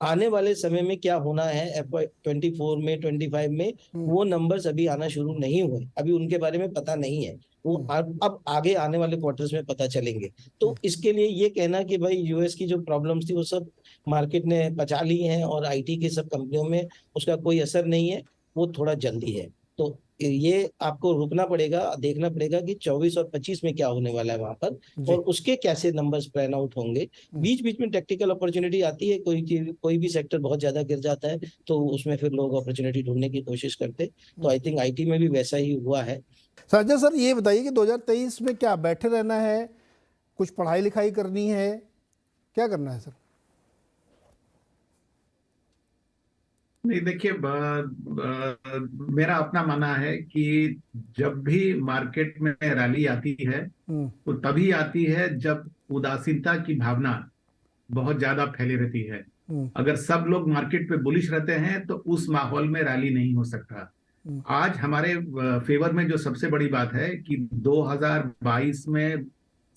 आने वाले समय में क्या होना है FY24 में, 25 में, वो नंबर्स अभी आना शुरू नहीं हुए, अभी उनके बारे में पता नहीं है। वो अब आगे आने वाले क्वार्टर्स में पता चलेंगे। तो इसके लिए ये कहना कि भाई यूएस की जो प्रॉब्लम्स थी वो सब मार्केट ने पचा ली हैं और आईटी के सब कंपनियों में उसका कोई असर नहीं है, वो थोड़ा जल्दी है। तो ये आपको रुकना पड़ेगा, देखना पड़ेगा कि 24 और 25 में क्या होने वाला है वहां पर, और उसके कैसे नंबर्स प्लान आउट होंगे। बीच बीच में टेक्निकल अपॉर्चुनिटी आती है, कोई भी सेक्टर बहुत ज्यादा गिर जाता है तो उसमें फिर लोग अपॉर्चुनिटी ढूंढने की कोशिश करते। तो आई थिंक आईटी में भी वैसा ही हुआ है। संजय सर ये बताइए कि 2023 में क्या बैठे रहना है, कुछ पढ़ाई लिखाई करनी है, क्या करना है सर? नहीं देखिए, मेरा अपना मानना है कि जब भी मार्केट में रैली आती है तो तभी आती है जब उदासीनता की भावना बहुत ज्यादा फैली रहती है। अगर सब लोग मार्केट पे बुलिश रहते हैं तो उस माहौल में रैली नहीं हो सकता। आज हमारे फेवर में जो सबसे बड़ी बात है कि 2022 में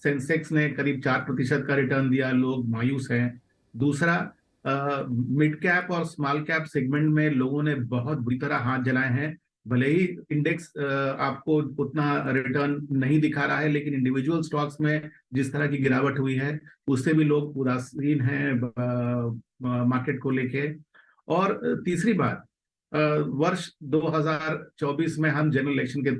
सेंसेक्स ने करीब 4% का रिटर्न दिया, लोग मायूस हैं। दूसरा, मिड कैप और स्मॉल कैप सेगमेंट में लोगों ने बहुत बुरी तरह हाथ जलाए हैं। भले ही इंडेक्स आपको उतना रिटर्न नहीं दिखा रहा है, लेकिन इंडिविजुअल स्टॉक्स में जिस तरह की गिरावट हुई है उससे भी लोग उदासीन हैं मार्केट को लेके। और तीसरी बात, वर्ष 2024 में हम जनरल इलेक्शन के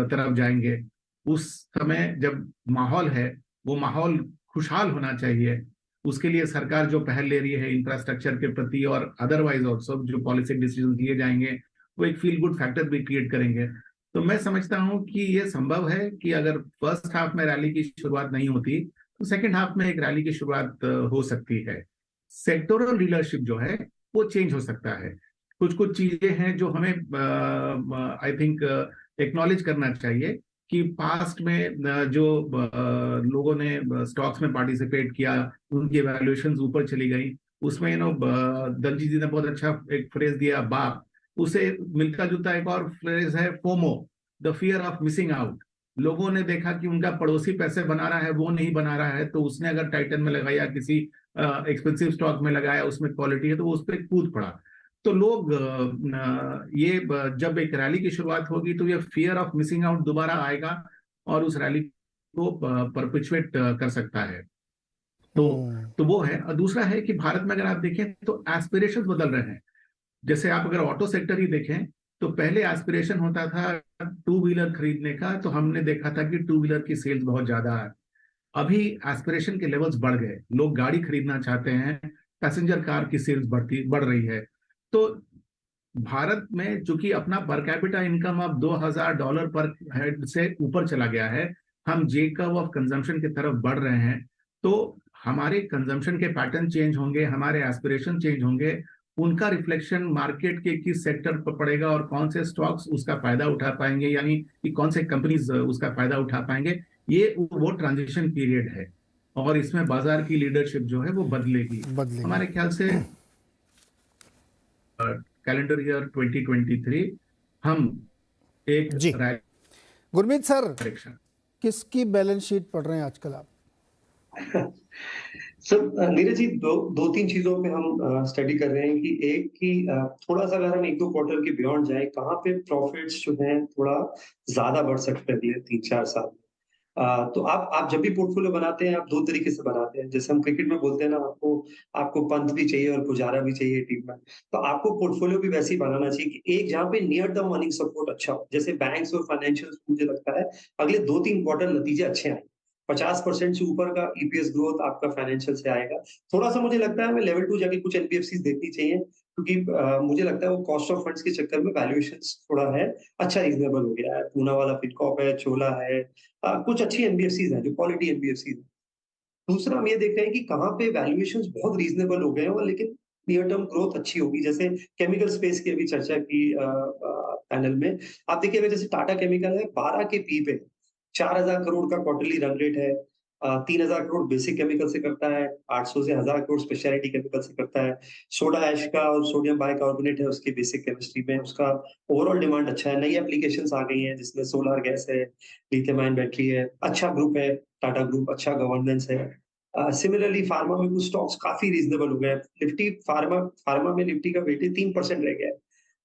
तरफ जाएंगे। उस समय जब माहौल है वो माहौल खुशहाल होना चाहिए। उसके लिए सरकार जो पहल ले रही है इंफ्रास्ट्रक्चर के प्रति और अदरवाइज ऑल्सो जो पॉलिसी डिसीजन लिए जाएंगे वो एक फील गुड फैक्टर भी क्रिएट करेंगे। तो मैं समझता हूं कि ये संभव है कि अगर फर्स्ट हाफ में रैली की शुरुआत नहीं होती तो सेकेंड हाफ में एक रैली की शुरुआत हो सकती है। सेक्टोरल लीडरशिप जो है वो चेंज हो सकता है। कुछ कुछ चीजें हैं जो हमें आई थिंक एक्नॉलेज करना चाहिए कि पास्ट में जो लोगों ने स्टॉक्स में पार्टिसिपेट किया उनकी वैल्यूएशंस ऊपर चली गई। उसमें दलजीत जी ने बहुत अच्छा एक फ्रेज दिया, बाप, उसे मिलता जुलता एक और फ्रेज है FOMO, the fear of missing out. लोगों ने देखा कि उनका पड़ोसी पैसे बना रहा है, वो नहीं बना रहा है, तो उसने अगर टाइटन में लगाया, किसी एक्सपेंसिव स्टॉक में लगाया, उसमें क्वालिटी है, तो वो उस पर कूद पड़ा। तो लोग ये जब एक रैली की शुरुआत होगी तो ये फियर ऑफ मिसिंग आउट दोबारा आएगा और उस रैली को परपिचुएट कर सकता है। तो वो है। और दूसरा है कि भारत में अगर आप देखें तो एस्पिरेशंस बदल रहे हैं। जैसे आप अगर ऑटो सेक्टर ही देखें तो पहले एस्पिरेशन होता था 2 व्हीलर खरीदने का, तो हमने देखा था कि 2 व्हीलर की सेल्स बहुत ज्यादा है। अभी एस्पिरेशन के लेवल्स बढ़ गए, लोग गाड़ी खरीदना चाहते हैं, पैसेंजर कार की सेल्स बढ़ रही है। तो भारत में चूंकि अपना पर कैपिटा इनकम अब $2000 पर हेड से ऊपर चला गया है, हम जे कर्व ऑफ कंजम्पशन की तरफ बढ़ रहे हैं। तो हमारे कंजम्पशन के पैटर्न चेंज होंगे, हमारे एस्पिरेशन चेंज होंगे, उनका रिफ्लेक्शन मार्केट के किस सेक्टर पर पड़ेगा और कौन से स्टॉक्स उसका फायदा उठा पाएंगे, यानी कि कौन से कंपनीज उसका फायदा उठा पाएंगे। ये वो ट्रांजिशन पीरियड है और इसमें बाजार की लीडरशिप जो है वो बदलेगी। हमारे ख्याल से कैलेंडर ईयर 2023 हम एक जी। Gurmeet sir, direction. किसकी बैलेंस शीट पढ़ रहे हैं आजकल आप? सर नीरज जी, दो तीन चीजों पे हम स्टडी कर रहे हैं कि एक कि थोड़ा सा अगर हम 1-2 क्वार्टर के बियॉन्ड जाए, कहाँ पे प्रॉफिट्स जो हैं थोड़ा ज्यादा बढ़ सकते हैं अगले 3-4 साल। तो आप जब भी पोर्टफोलियो बनाते हैं, आप दो तरीके से बनाते हैं। जैसे हम क्रिकेट में बोलते हैं ना, आपको आपको पंत भी चाहिए और पुजारा भी चाहिए टीम में। तो आपको पोर्टफोलियो भी वैसे ही बनाना चाहिए कि एक जहाँ पे नियर टर्म अर्निंग सपोर्ट अच्छा हो, जैसे बैंक्स और फाइनेंशियल, मुझे लगता है अगले 2-3 क्वार्टर नतीजे अच्छे आए। 50% से ऊपर का ईपीएस ग्रोथ आपका फाइनेंशियल से आएगा। थोड़ा-सा मुझे लगता है हमें लेवल 2 जाके कुछ एनबीएफसीज़ देखनी चाहिए, क्योंकि मुझे लगता है वो कॉस्ट ऑफ फंड्स के चक्कर में वैल्यूएशंस थोड़ा है, अच्छा रीज़नेबल हो गया है। पूना वाला फिनकॉर्प है, चोला है, कुछ अच्छी एनबीएफसीज़ हैं जो क्वालिटी एनबीएफसीज़ हैं। दूसरा हम ये देख रहे हैं कि कहाँ पे वैल्यूएशंस बहुत रीज़नेबल हो गए हैं और लेकिन नियर टर्म ग्रोथ अच्छी होगी। जैसे केमिकल स्पेस की अभी चर्चा की पैनल में। आप देखिए अगर जैसे टाटा केमिकल है, 12 के पी पे 4,000 करोड़ का क्वार्टरली रन रेट है। 3,000 करोड़ बेसिक केमिकल से करता है, 800 से 1,000 करोड़ स्पेशलिटी केमिकल से करता है। सोडा ऐश का और सोडियम बाइकार्बोनेट है उसकी बेसिक केमिस्ट्री में, उसका ओवरऑल डिमांड अच्छा है। नई एप्लीकेशंस आ गई हैं जिसमें सोलर गैस है, लिथियम आयन बैटरी है। अच्छा ग्रुप है, टाटा ग्रुप, अच्छा गवर्नेंस है। सिमिलरली फार्मा में कुछ स्टॉक्स काफी रीजनेबल हो गए हैं। निफ्टी फार्मा फार्मा में निफ्टी का वेटेज 3% रह गया है।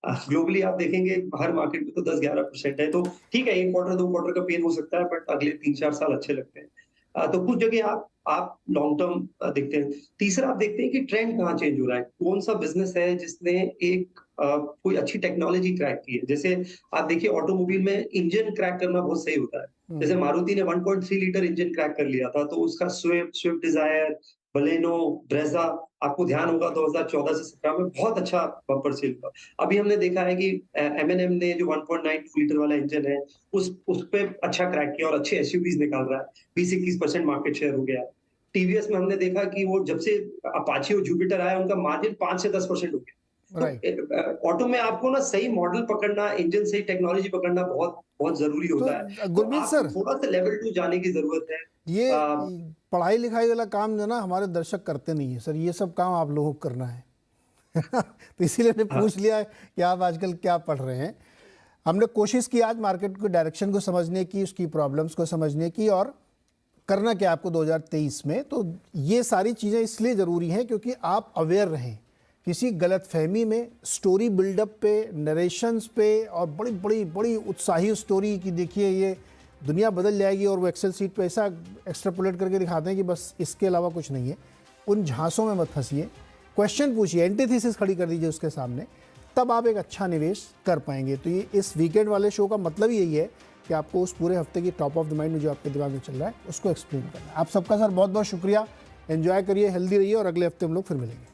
ग्लोबली आप देखेंगे हर मार्केट में तो 10-11% है। तो ठीक है, 1 क्वार्टर 2 क्वार्टर का पेन हो सकता है, बट अगले 3-4 साल अच्छे लगते हैं। तो कुछ जगह आप लॉन्ग टर्म देखते हैं। तीसरा आप देखते हैं कि ट्रेंड कहाँ चेंज हो रहा है, कौन सा बिजनेस है जिसने एक कोई अच्छी टेक्नोलॉजी क्रैक की है। जैसे आप देखिए ऑटोमोबाइल में इंजन क्रैक करना बहुत सही होता है। जैसे मारुति ने 1.3 लीटर इंजन क्रैक कर लिया था, तो उसका स्विफ्ट डिजायर, बलेनो, ब्रेजा, आपको ध्यान होगा 2014 से 17 में बहुत अच्छा बम्पर सेल हुआ। अभी हमने देखा है कि एम&एम ने जो 1.92 लीटर वाला इंजन है, उस पे अच्छा क्रैक किया और अच्छे एसयूवीज निकाल रहा है। 20-21% मार्केट शेयर हो गया है। टीवीएस में हमने देखा कि वो जब से अपाचे और जुपिटर आया, उनका मार्जिन 5 से 10% हो गया। राइट। तो ऑटो में आपको ना सही मॉडल पकड़ना, इंजन सही टेक्नोलॉजी पकड़ना बहुत बहुत जरूरी होता है। तो तो गुरमीत आपको सर, थोड़ा सा लेवल 2 जाने की जरूरत है। ये आ, पढ़ाई लिखाई वाला काम जो ना हमारे दर्शक करते नहीं है सर, ये सब काम आप लोगों को करना है। तो इसीलिए मैंने पूछ लिया कि आप आजकल क्या पढ़ रहे हैं। हमने कोशिश की आज मार्केट के डायरेक्शन को समझने की, उसकी प्रॉब्लम्स को समझने की, और करना क्या आपको 2023 में। तो ये सारी चीज़ें इसलिए ज़रूरी हैं क्योंकि आप अवेयर रहें किसी गलतफहमी में, स्टोरी बिल्डअप पे, नरेशंस पे, और बड़ी बड़ी बड़ी उत्साही स्टोरी की देखिए ये दुनिया बदल जाएगी, और वो एक्सेल सीट पे ऐसा एक्स्ट्रापोलेट करके दिखाते हैं कि बस इसके अलावा कुछ नहीं है। उन झांसों में मत फंसिए, क्वेश्चन पूछिए, एंटीथेसिस खड़ी कर दीजिए उसके सामने, तब आप एक अच्छा निवेश कर पाएंगे। तो ये इस वीकेंड वाले शो का मतलब यही है कि आपको उस पूरे हफ्ते की टॉप ऑफ द माइंड में जो आपके दिमाग में चल रहा है उसको एक्सप्लेन करना है। आप सबका सर बहुत बहुत शुक्रिया। एंजॉय करिए, हेल्दी रहिए, और अगले हफ्ते हम लोग फिर मिलेंगे।